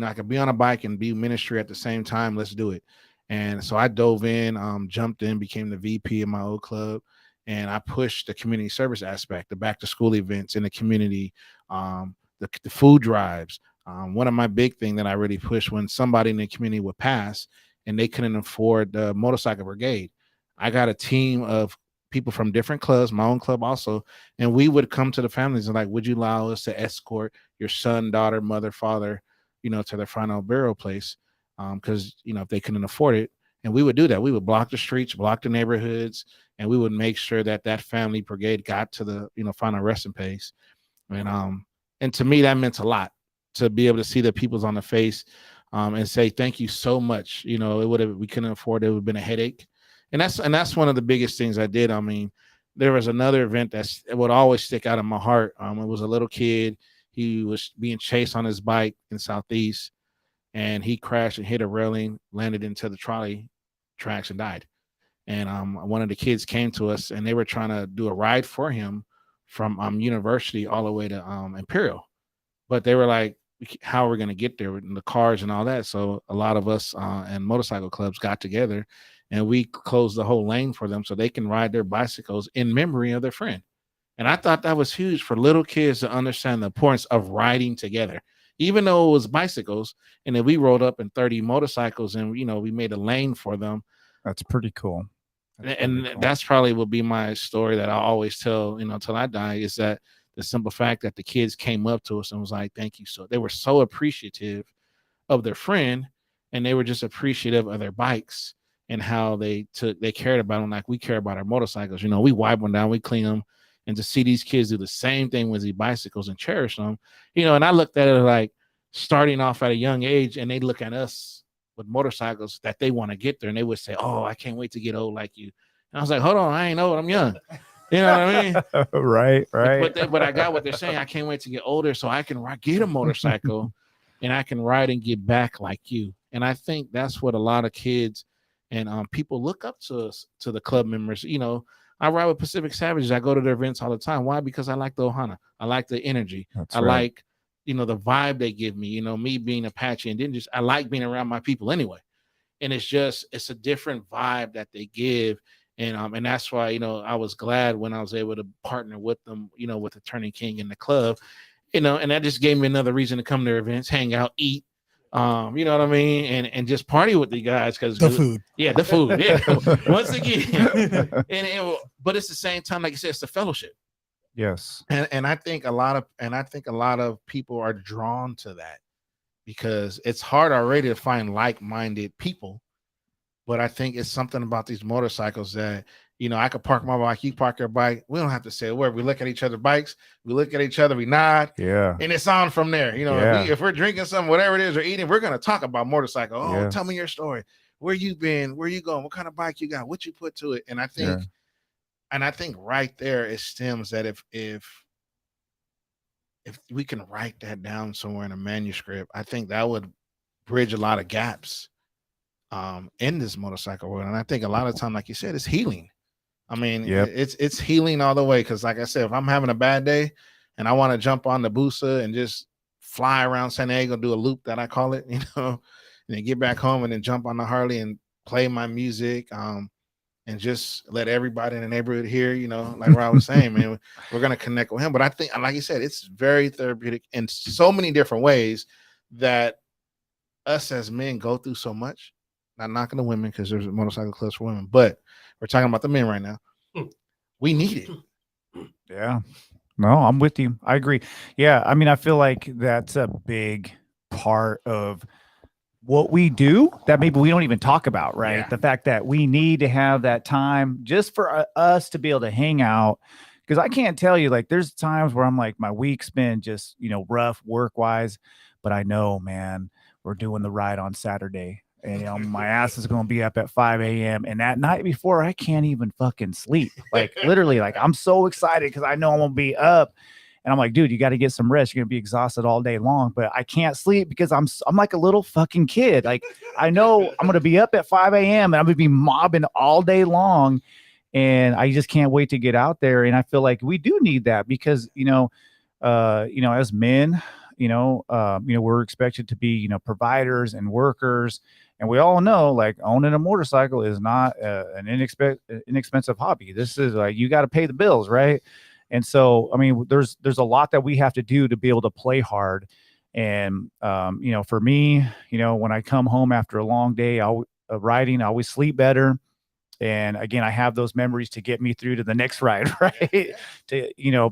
I could be on a bike and be ministry at the same time. Let's do it. And so I dove in, jumped in, became the VP of my old club, and I pushed the community service aspect, the back to school events in the community, the food drives. One of my big thing that I really pushed when somebody in the community would pass and they couldn't afford the motorcycle brigade, I got a team of people from different clubs, my own club also, and we would come to the families and like, would you allow us to escort your son, daughter, mother, father, to their final burial place? Because if they couldn't afford it, and we would do that. We would block the streets, block the neighborhoods, and we would make sure that family brigade got to the final resting place. And to me, that meant a lot to be able to see the people's on the face, and say thank you so much. We couldn't afford it. It would have been a headache. And that's one of the biggest things I did. I mean, there was another event it would always stick out in my heart. It was a little kid. He was being chased on his bike in Southeast, and he crashed and hit a railing, landed into the trolley tracks, and died. And one of the kids came to us, and they were trying to do a ride for him from University all the way to Imperial, but they were like, how are we going to get there with the cars and all that? So a lot of us and motorcycle clubs got together, and we closed the whole lane for them so they can ride their bicycles in memory of their friend. And I thought that was huge for little kids to understand the importance of riding together, even though it was bicycles. And then we rolled up in 30 motorcycles, and we made a lane for them. That's pretty cool. That's probably will be my story that I always tell, till I die, is that the simple fact that the kids came up to us and was like, thank you. So they were so appreciative of their friend, and they were just appreciative of their bikes and how they cared about them like we care about our motorcycles. We wipe them down, we clean them, and to see these kids do the same thing with these bicycles and cherish them, and I looked at it like starting off at a young age, and they look at us with motorcycles that they want to get there, and they would say, oh, I can't wait to get old like you. And I was like, hold on, I ain't old, I'm young. You know what I mean? Right. But I got what they're saying. I can't wait to get older so I can get a motorcycle and I can ride and get back like you. And I think that's what a lot of kids and people look up to us, to the club members. I ride with Pacific Savages. I go to their events all the time. Why? Because I like the Ohana. I like the energy. That's I right. like, the vibe they give me, me being Apache, and then just, I like being around my people anyway. And it's a different vibe that they give. And that's why, I was glad when I was able to partner with them, with the Turning King in the club, and that just gave me another reason to come to their events, hang out, eat, you know what I mean? And just party with the guys. Cause The food. Yeah, the food. Yeah. Once again, but it's the same time, like you said, it's the fellowship. Yes. And I think a lot of people are drawn to that because it's hard already to find like-minded people. But I think it's something about these motorcycles that, I could park my bike, you park your bike. We don't have to say a word. We look at each other's bikes. We look at each other. We nod. Yeah. And it's on from there. If we're drinking something, whatever it is, or eating, we're going to talk about motorcycle. Oh, Yeah. Tell me your story. Where you been? Where you going? What kind of bike you got? What you put to it? And I think, right there, it stems that if we can write that down somewhere in a manuscript, I think that would bridge a lot of gaps in this motorcycle world. And I think a lot of time, like you said, it's healing. I mean, it's healing all the way. Because like I said, if I'm having a bad day and I want to jump on the Busa and just fly around San Diego, do a loop that I call it, and then get back home and then jump on the Harley and play my music, and just let everybody in the neighborhood hear, like Rob was saying, man, we're going to connect with him. But I think, like you said, it's very therapeutic in so many different ways that us as men go through so much. Not knocking the women because there's motorcycle clubs for women, but we're talking about the men right now. We need it. Yeah. No, I'm with you. I agree. Yeah. I mean, I feel like that's a big part of what we do that maybe we don't even talk about, right? Yeah. The fact that we need to have that time just for us to be able to hang out. Because I can't tell you, like, there's times where I'm like, my week's been just, rough work wise, but I know, man, we're doing the ride on Saturday. And my ass is going to be up at 5 a.m. And that night before, I can't even fucking sleep. Like, literally, like, I'm so excited because I know I'm going to be up. And I'm like, dude, you got to get some rest. You're going to be exhausted all day long. But I can't sleep because I'm like a little fucking kid. Like, I know I'm going to be up at 5 a.m. and I'm going to be mobbing all day long. And I just can't wait to get out there. And I feel like we do need that because, as men, we're expected to be, providers and workers. And we all know, like, owning a motorcycle is not an inexpensive hobby. This is like, you got to pay the bills, right? And so, I mean, there's a lot that we have to do to be able to play hard. And, for me, when I come home after a long day of riding, I always sleep better. And again, I have those memories to get me through to the next ride, right?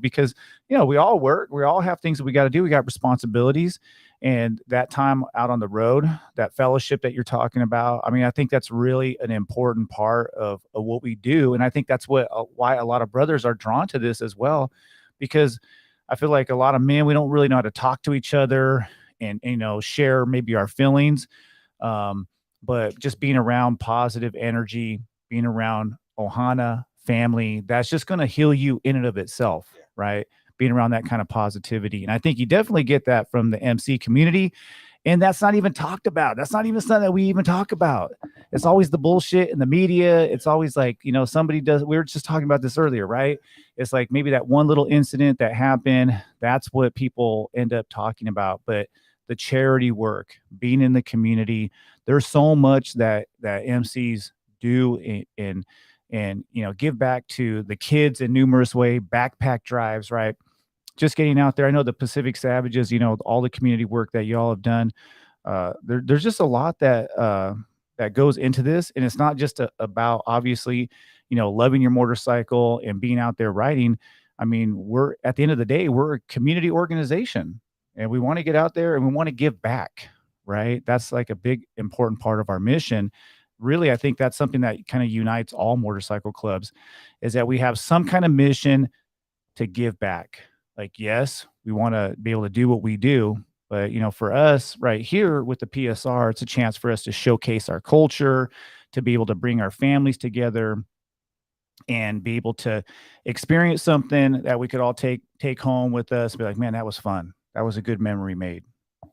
Because, we all work, we all have things that we got to do. We got responsibilities, and that time out on the road, that fellowship that you're talking about. I mean, I think that's really an important part of what we do. And I think that's why a lot of brothers are drawn to this as well, because I feel like a lot of men, we don't really know how to talk to each other and, share maybe our feelings. But just being around positive energy, being around Ohana family, that's just going to heal you in and of itself, right? Being around that kind of positivity. And I think you definitely get that from the MC community. And that's not even talked about. That's not even something that we even talk about. It's always the bullshit in the media. It's always like, somebody does. We were just talking about this earlier, right? It's like maybe that one little incident that happened. That's what people end up talking about. But the charity work, being in the community, there's so much that MCs do and give back to the kids in numerous ways. Backpack drives, right? Just getting out there. I know the Pacific Savages, all the community work that y'all have done. There's just a lot that goes into this, and it's not just about obviously, loving your motorcycle and being out there riding. I mean, we're at the end of the day, we're a community organization, and we want to get out there and we want to give back, right? That's like a big important part of our mission. Really, I think that's something that kind of unites all motorcycle clubs, is that we have some kind of mission to give back. Like, yes, we want to be able to do what we do, but for us right here with the PSR, it's a chance for us to showcase our culture, to be able to bring our families together and be able to experience something that we could all take home with us. Be like, man, that was fun. That was a good memory made.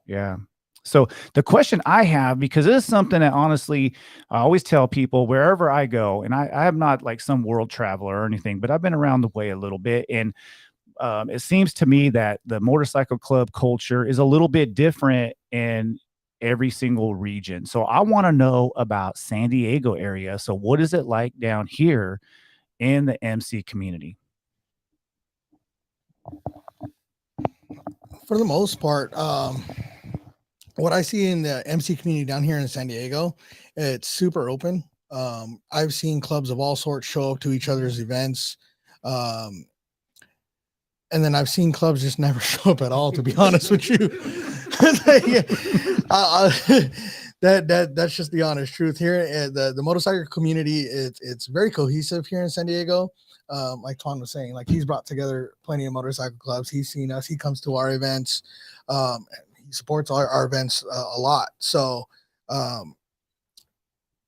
Yeah. So the question I have, because this is something that honestly, I always tell people wherever I go, and I am not like some world traveler or anything, but I've been around the way a little bit. And it seems to me that the motorcycle club culture is a little bit different in every single region. So I want to know about San Diego area. So what is it like down here in the MC community? For the most part, what I see in the MC community down here in San Diego, it's super open. I've seen clubs of all sorts show up to each other's events. And then I've seen clubs just never show up at all, to be honest with you. That's just the honest truth here. The motorcycle community, it's very cohesive here in San Diego. Like Twan was saying, like, he's brought together plenty of motorcycle clubs. He's seen us. He comes to our events. He supports our events a lot. So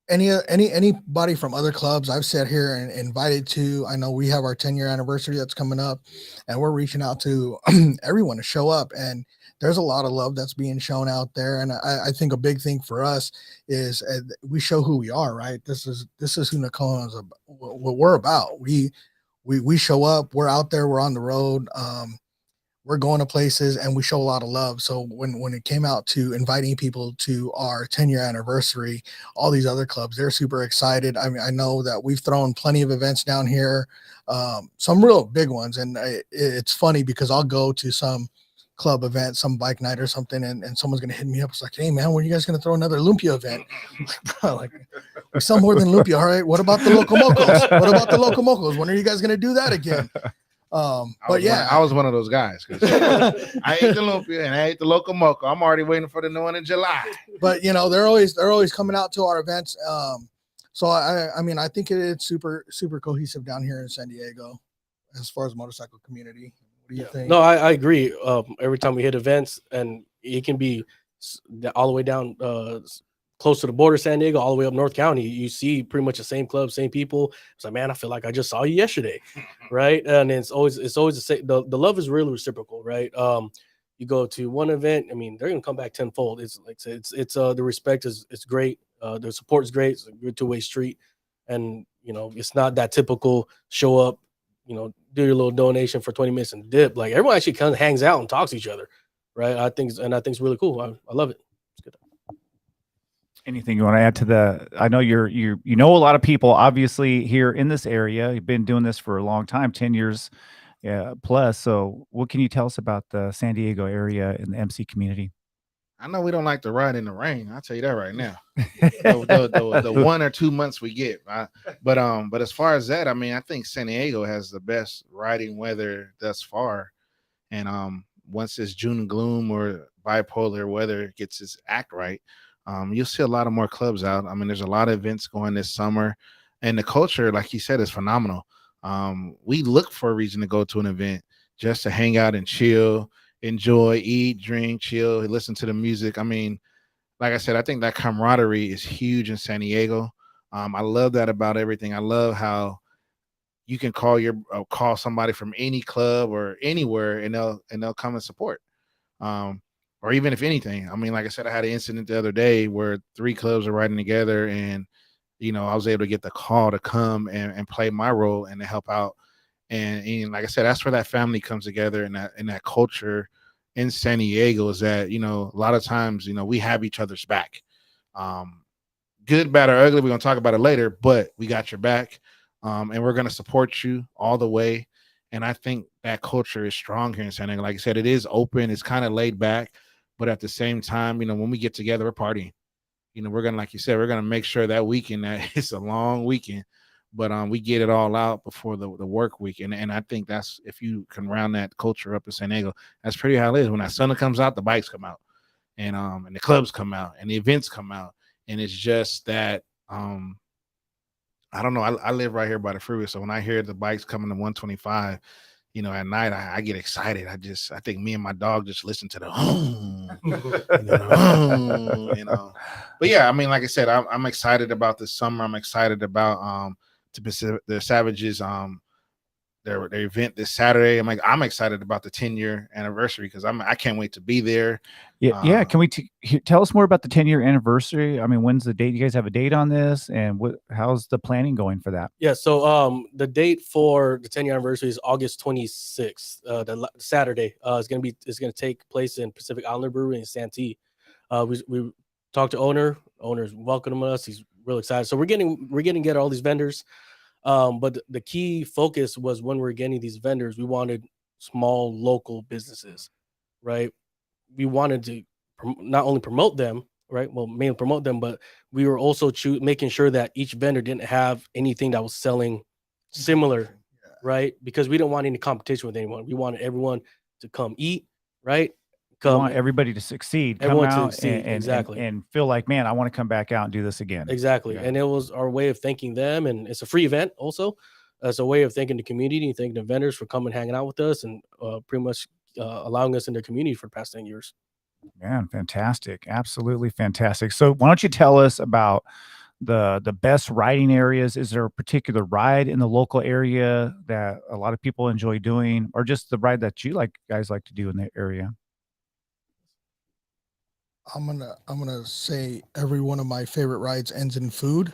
anybody from other clubs I've sat here and invited to, I know we have our 10-year anniversary that's coming up, and we're reaching out to everyone to show up. And there's a lot of love that's being shown out there. And I think a big thing for us is we show who we are, right? This is who Nakona is, what we're about. We show up, we're out there, we're on the road. We're going to places, and we show a lot of love. So when it came out to inviting people to our 10-year anniversary, all these other clubs, they're super excited. I mean, I know that we've thrown plenty of events down here, some real big ones. And it's funny because I'll go to some club event, some bike night or something, and someone's going to hit me up. It's like, hey man, when are you guys going to throw another Lumpia event? Bro, like, we sell more than Lumpia. All right. What about the Locomocos? What about the Locomocos? When are you guys going to do that again? But yeah, I was one of those guys. I ate the Lumpia and I ate the Locomoco. I'm already waiting for the new one in July. But they're always coming out to our events. So I mean, I think it's super cohesive down here in San Diego as far as motorcycle community. What do you think? No, I agree. Every time we hit events, and it can be all the way down close to the border, San Diego, all the way up North County, you see pretty much the same club, same people. It's like, man, I feel like I just saw you yesterday, right? And it's always the same. The love is really reciprocal, right? You go to one event, I mean, they're gonna come back tenfold. It's like it's the respect is great, the support is great. It's a good two-way street, and it's not that typical show up, do your little donation for 20 minutes and dip. Like everyone actually kind of hangs out and talks to each other, right? I think it's really cool. I love it. It's good. Anything you want to add to the? I know you know a lot of people obviously here in this area. You've been doing this for a long time, 10 years plus. So what can you tell us about the San Diego area and the MC community? I know we don't like to ride in the rain. I'll tell you that right now. the 1 or 2 months we get, but as far as that, I mean, I think San Diego has the best riding weather thus far, and once this June gloom or bipolar weather gets its act right, you'll see a lot of more clubs out. I mean, there's a lot of events going this summer, and the culture, like you said, is phenomenal. We look for a reason to go to an event just to hang out and chill, enjoy, eat, drink, chill, listen to the music. I mean, like I said, I think that camaraderie is huge in San Diego. I love that about everything. I love how you can call somebody from any club or anywhere, and they'll come and support. Or even if anything, I mean, like I said, I had an incident the other day where 3 clubs are riding together, and I was able to get the call to come and play my role and to help out. And like I said, that's where that family comes together, and that culture in San Diego is that, a lot of times, we have each other's back. Good, bad, or ugly, we're going to talk about it later, but we got your back. And we're going to support you all the way. And I think that culture is strong here in San Diego. Like I said, it is open. It's kind of laid back, but at the same time, when we get together, we're partying. We're going to, like you said, we're going to make sure that weekend, that it's a long weekend, but we get it all out before the work week. And I think that's, if you can round that culture up in San Diego, that's pretty how it is. When that sun comes out, the bikes come out, and the clubs come out, and the events come out. And it's just that, I don't know. I live right here by the freeway, so when I hear the bikes coming to 125, at night, I get excited. I think me and my dog just listen to the But yeah, I mean, like I said, I'm excited about this summer. I'm excited about the Savages their event this Saturday. I'm excited about the 10-year anniversary because I can't wait to be there. Yeah. Can we tell us more about the 10-year anniversary? I mean, when's the date? You guys have a date on this, and how's the planning going for that? Yeah. So the date for the 10-year anniversary is August 26th, the Saturday. It's gonna take place in Pacific Islander Brewery in Santee. We talked to owner's welcoming us. He's real excited. So we're getting together all these vendors. But the key focus was, when we're getting these vendors, we wanted small local businesses, right? We wanted to not only promote them, right? Well, mainly promote them, but we were also making sure that each vendor didn't have anything that was selling similar, right? Because we didn't want any competition with anyone. We wanted everyone to come eat, right? We want everybody to succeed, come out and feel like, man, I want to come back out and do this again. Exactly. Yeah. And it was our way of thanking them. And it's a free event also. It's a way of thanking the community and thanking the vendors for coming, hanging out with us, and pretty much allowing us in their community for the past 10 years. Man, fantastic. Absolutely fantastic. So why don't you tell us about the best riding areas? Is there a particular ride in the local area that a lot of people enjoy doing, or just the ride that guys like to do in the area? I'm gonna say every one of my favorite rides ends in food.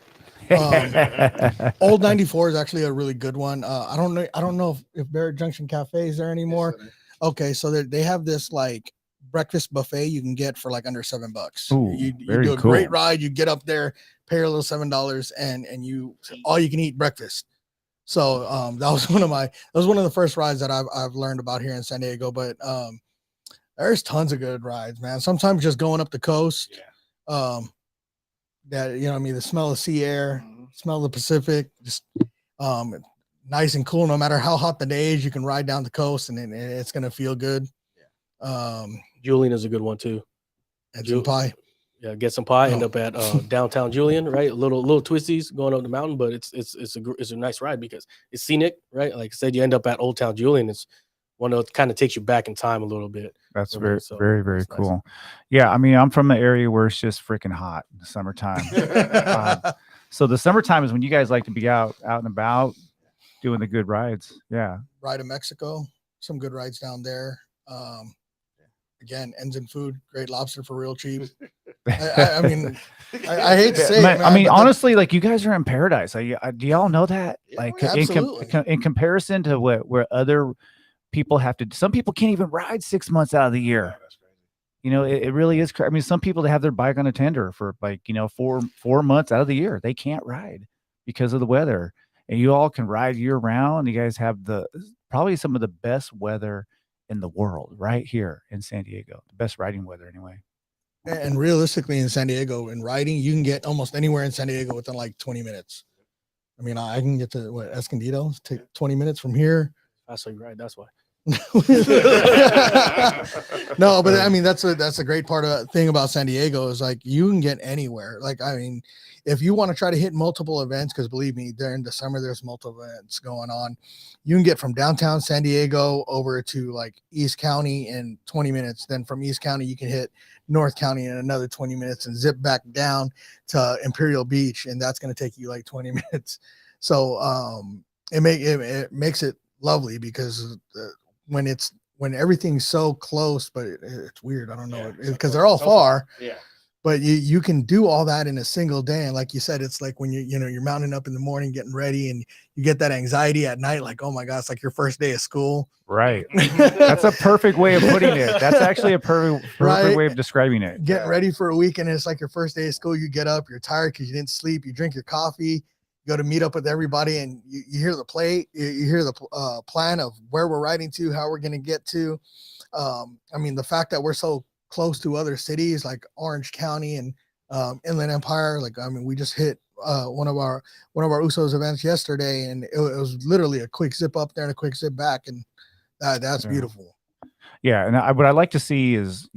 Old 94 is actually a really good one. I don't know if Barrett Junction Cafe is there anymore. Okay, so they have this like breakfast buffet you can get for like under $7. Ooh, you do a great ride. You get up there, pay a little $7, and you all you can eat breakfast. So that was one of the first rides that I've learned about here in San Diego. But there's tons of good rides, man. Sometimes just going up the coast, that the smell of sea air, smell of the Pacific, just nice and cool. No matter how hot the day is, you can ride down the coast, and it's gonna feel good. Julian is a good one too. And some pie. Yeah, get some pie. End up at downtown Julian, right? Little twisties going up the mountain, but it's a nice ride because it's scenic, right? Like I said, you end up at Old Town Julian. It's one of kind of takes you back in time a little bit. That's very cool. Nice. Yeah, I mean, I'm from an area where it's just freaking hot in the summertime. So the summertime is when you guys like to be out and about doing the good rides. Yeah. Ride to Mexico, some good rides down there. Again, ends in food, great lobster for real cheap. I mean, I hate to say it, Man, man, I mean, but honestly, like you guys are in paradise. Do y'all know that? Yeah, Like absolutely. in comparison to where other people have to, some people can't even ride 6 months out of the year. that's crazy. You know, it really is. I mean, some people that have their bike on a tender for like, 4 months out of the year, they can't ride because of the weather. And you all can ride year round. You guys have probably some of the best weather in the world right here in San Diego. The best riding weather anyway. And realistically, in San Diego, in riding, you can get almost anywhere in San Diego within like 20 minutes. I mean, I can get to Escondido, take 20 minutes from here. That's so you're right. That's why. No, but I mean that's a great part of thing about San Diego is like you can get anywhere. Like I mean, if you want to try to hit multiple events, because believe me, during the summer there's multiple events going on. You can get from downtown San Diego over to like East County in 20 minutes. Then from East County you can hit North County in another 20 minutes and zip back down to Imperial Beach, and that's going to take you like 20 minutes. So it makes it lovely because when everything's so close, but it's weird. I don't know, because they're all far. Yeah. But you can do all that in a single day. And like you said, it's like when you're mounting up in the morning, getting ready, and you get that anxiety at night, like, oh my God, it's like your first day of school. Right. That's a perfect way of putting it. That's actually a perfect Right? way of describing it. Getting ready for a weekend, and it's like your first day of school. You get up, you're tired because you didn't sleep. You drink your coffee, go to meet up with everybody, and you hear the plate, you hear the plan of where we're riding to, how we're going to get to. I mean, the fact that we're so close to other cities like Orange County and Inland Empire, like, I mean, we just hit one of our Usos events yesterday, and it was literally a quick zip up there and a quick zip back, and that's beautiful. Yeah, and what I like to see is,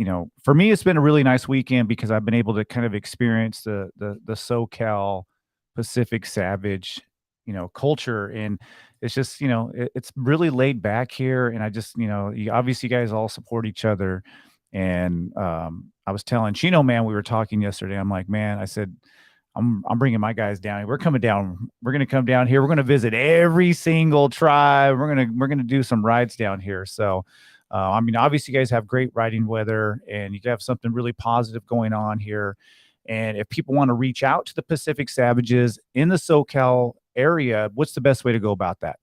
for me, it's been a really nice weekend because I've been able to kind of experience the SoCal Pacific Savage, culture, and it's just, it's really laid back here, and I just, obviously you guys all support each other, and I was telling Chino, man, we were talking yesterday. I'm like, man, I said, I'm bringing my guys down. We're coming down. We're going to come down here. We're going to visit every single tribe. We're going to do some rides down here. So, I mean, obviously you guys have great riding weather, and you have something really positive going on here. And if people want to reach out to the Pacific Savages in the SoCal area, what's the best way to go about that?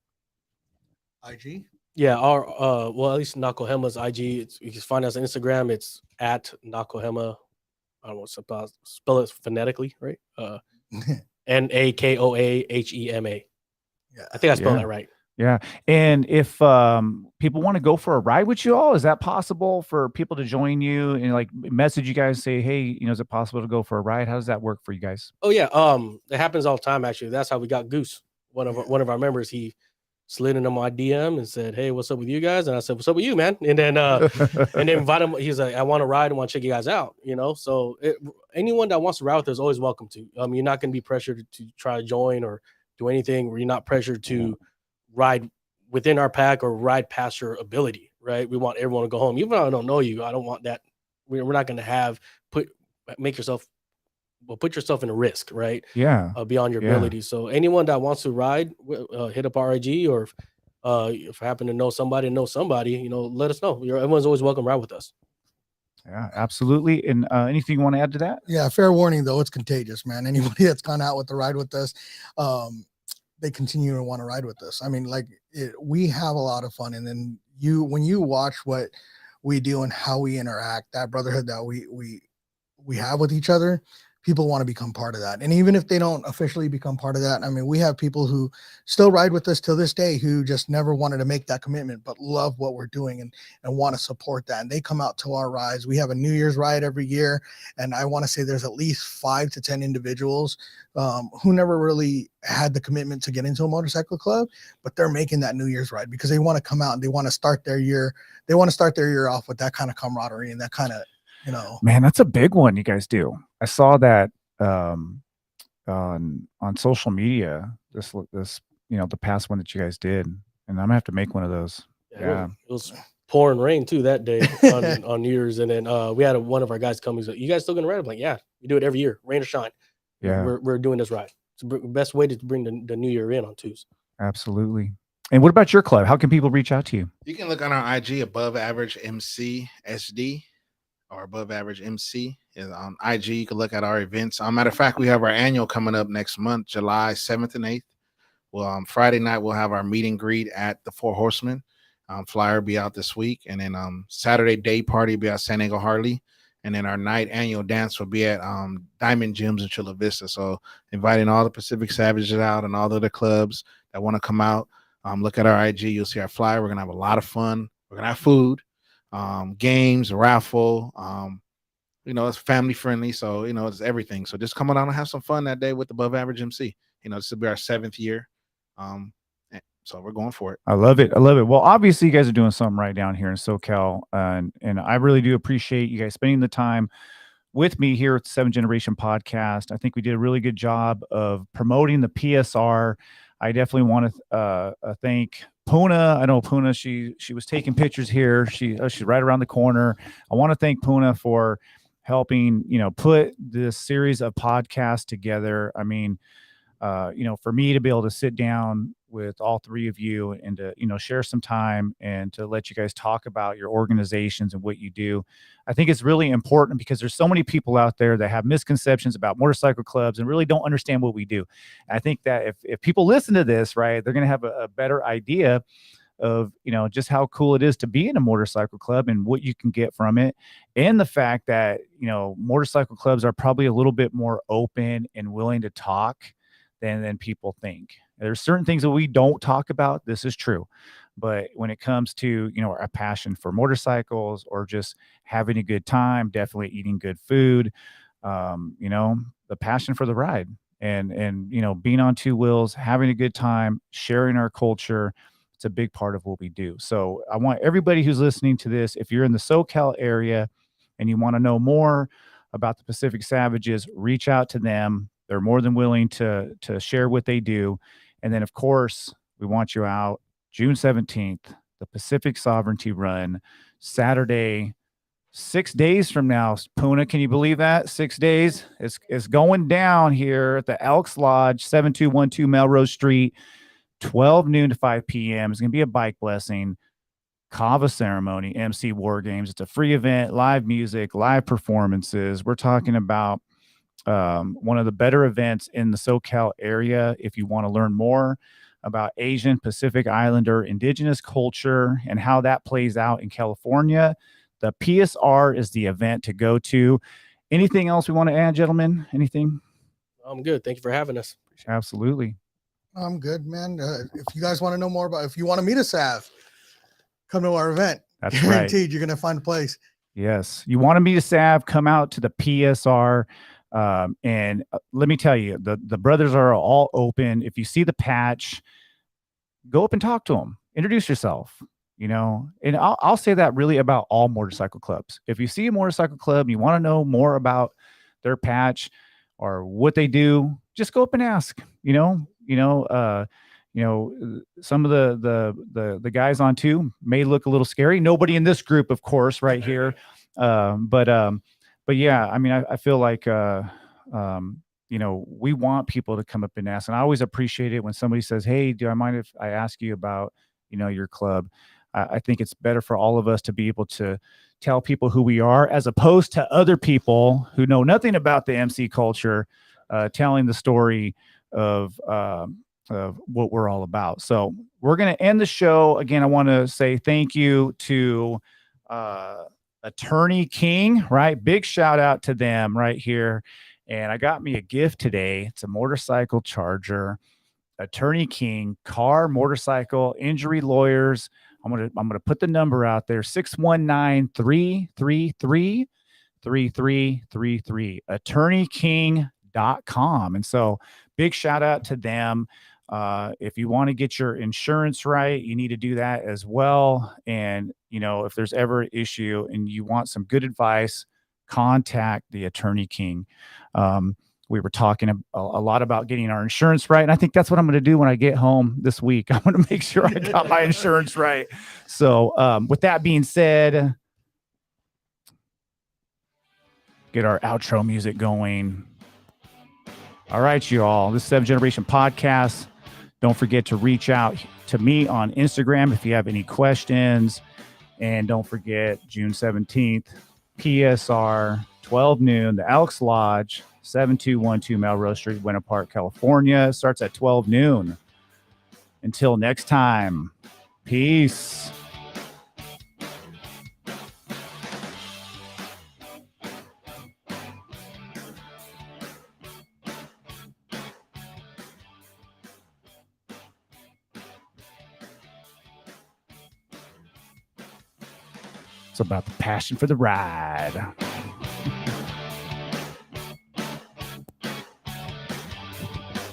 IG? Yeah, our well, at least Nakohema's IG. You can find us on Instagram. It's at Nakohema. I don't want to spell it phonetically, right? Nakoahema. Yeah, I think I spelled that right. Yeah. And if people want to go for a ride with you all, is that possible for people to join you and like message you guys, say, hey, is it possible to go for a ride? How does that work for you guys? Oh yeah, it happens all the time. Actually, that's how we got Goose. One of our members, he slid into my DM and said, hey, what's up with you guys? And I said, what's up with you, man? And then invite him. He's like, I want to ride and want to check you guys out. So anyone that wants to ride with us is always welcome to. You're not going to be pressured to try to join or do anything where you're not pressured to ride within our pack or ride past your ability, right? We want everyone to go home. Even though I don't know you, I don't want that. We're not going to put yourself in a risk, right? Yeah. Beyond your ability. So anyone that wants to ride, hit up our IG, or if I happen to know somebody, let us know. Everyone's always welcome to ride with us. Yeah, absolutely. And anything you want to add to that? Yeah, fair warning though, it's contagious, man. Anybody that's gone out with the ride with us, they continue to want to ride with us. I mean, we have a lot of fun, and then when you watch what we do and how we interact, that brotherhood that we have with each other, people want to become part of that. And even if they don't officially become part of that, I mean, we have people who still ride with us till this day who just never wanted to make that commitment, but love what we're doing and want to support that. And they come out to our rides. We have a New Year's ride every year. And I want to say there's at least 5 to 10 individuals who never really had the commitment to get into a motorcycle club, but they're making that New Year's ride because they want to come out and they want to start their year. They want to start their year off with that kind of camaraderie and that kind of, Man, that's a big one you guys do. I saw that on social media, this the past one that you guys did, and I'm gonna have to make one of those. Yeah. It was pouring rain too that day on New Year's, and then we had one of our guys come. He's like, you guys still gonna ride? I'm like, yeah, we do it every year, rain or shine. Yeah, we're doing this ride. It's the best way to bring the new year in on Tuesday. Absolutely. And what about your club? How can people reach out to you? You can look on our IG, Above Average MC SD. or above average MC. Is on IG. You can look at our events. Matter of fact, we have our annual coming up next month, July 7th and 8th. Well, Friday night we'll have our meet and greet at the Four Horsemen. Flyer will be out this week, and then Saturday day party will be at San Diego Harley, and then our night annual dance will be at Diamond Gyms in Chula Vista. So inviting all the Pacific Savages out and all the other clubs that want to come out. Look at our IG. You'll see our flyer. We're gonna have a lot of fun. We're gonna have food, games, raffle. It's family friendly, so it's everything. So just come on out and have some fun that day with Above Average MC. This will be our 7th year. So we're going for it. I love it. Well, obviously you guys are doing something right down here in SoCal, and I really do appreciate you guys spending the time with me here at the 7th Generation Podcast. I think we did a really good job of promoting the PSR. I definitely want to thank Puna. I know Puna, she was taking pictures here. She's right around the corner. I want to thank Puna for helping, put this series of podcasts together. I mean, for me to be able to sit down with all three of you and to, share some time and to let you guys talk about your organizations and what you do. I think it's really important because there's so many people out there that have misconceptions about motorcycle clubs and really don't understand what we do. And I think that if people listen to this, right, they're going to have a better idea of, just how cool it is to be in a motorcycle club and what you can get from it. And the fact that, motorcycle clubs are probably a little bit more open and willing to talk than people think. There's certain things that we don't talk about. This is true. But when it comes to, our passion for motorcycles or just having a good time, definitely eating good food, the passion for the ride and being on two wheels, having a good time, sharing our culture, it's a big part of what we do. So I want everybody who's listening to this, if you're in the SoCal area and you want to know more about the Pacific Savages, reach out to them. They're more than willing to share what they do. And then, of course, we want you out June 17th, the Pacific Sovereignty Run, Saturday, 6 days from now. Puna, can you believe that? 6 days? It's going down here at the Elks Lodge, 7212 Melrose Street, 12 noon to 5 p.m. It's going to be a bike blessing, kava ceremony, MC War Games. It's a free event, live music, live performances. We're talking about one of the better events in the SoCal area. If you want to learn more about Asian Pacific Islander indigenous culture and how that plays out in California, the PSR is the event to go to. Anything else we want to add, gentlemen? Anything? I'm good. Thank you for having us. Absolutely. I'm good, man. If you guys want to know more if you want to meet a Sav, come to our event. That's Guaranteed right. You're going to find a place. Yes. You want to meet a Sav, come out to the PSR. And let me tell you, the brothers are all open. If you see the patch, go up and talk to them. Introduce yourself, and I'll say that really about all motorcycle clubs. If you see a motorcycle club and you want to know more about their patch or what they do, just go up and ask. Some of the guys on two may look a little scary. Nobody in this group, of course, right here. But yeah, I mean, I feel like, we want people to come up and ask. And I always appreciate it when somebody says, hey, do I mind if I ask you about, your club? I think it's better for all of us to be able to tell people who we are as opposed to other people who know nothing about the MC culture, telling the story of what we're all about. So we're going to end the show. Again, I want to say thank you to Attorney King, right? Big shout out to them right here. And I got me a gift today. It's a motorcycle charger. Attorney King, car, motorcycle, injury lawyers. I'm gonna put the number out there, 619-333-3333, attorneyking.com. And so big shout out to them. If you want to get your insurance right, you need to do that as well. And, if there's ever an issue and you want some good advice, contact the Attorney King. We were talking a lot about getting our insurance right. And I think that's what I'm going to do when I get home this week. I'm going to make sure I got my insurance right. So with that being said, get our outro music going. All right, you all. This is 7th Generation Podcast. Don't forget to reach out to me on Instagram if you have any questions. And don't forget, June 17th, PSR, 12 noon, the Elks Lodge, 7212 Melrose Street, Winter Park, California. It starts at 12 noon. Until next time, peace. It's about the passion for the ride.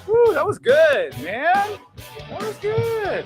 Woo, that was good, man. That was good.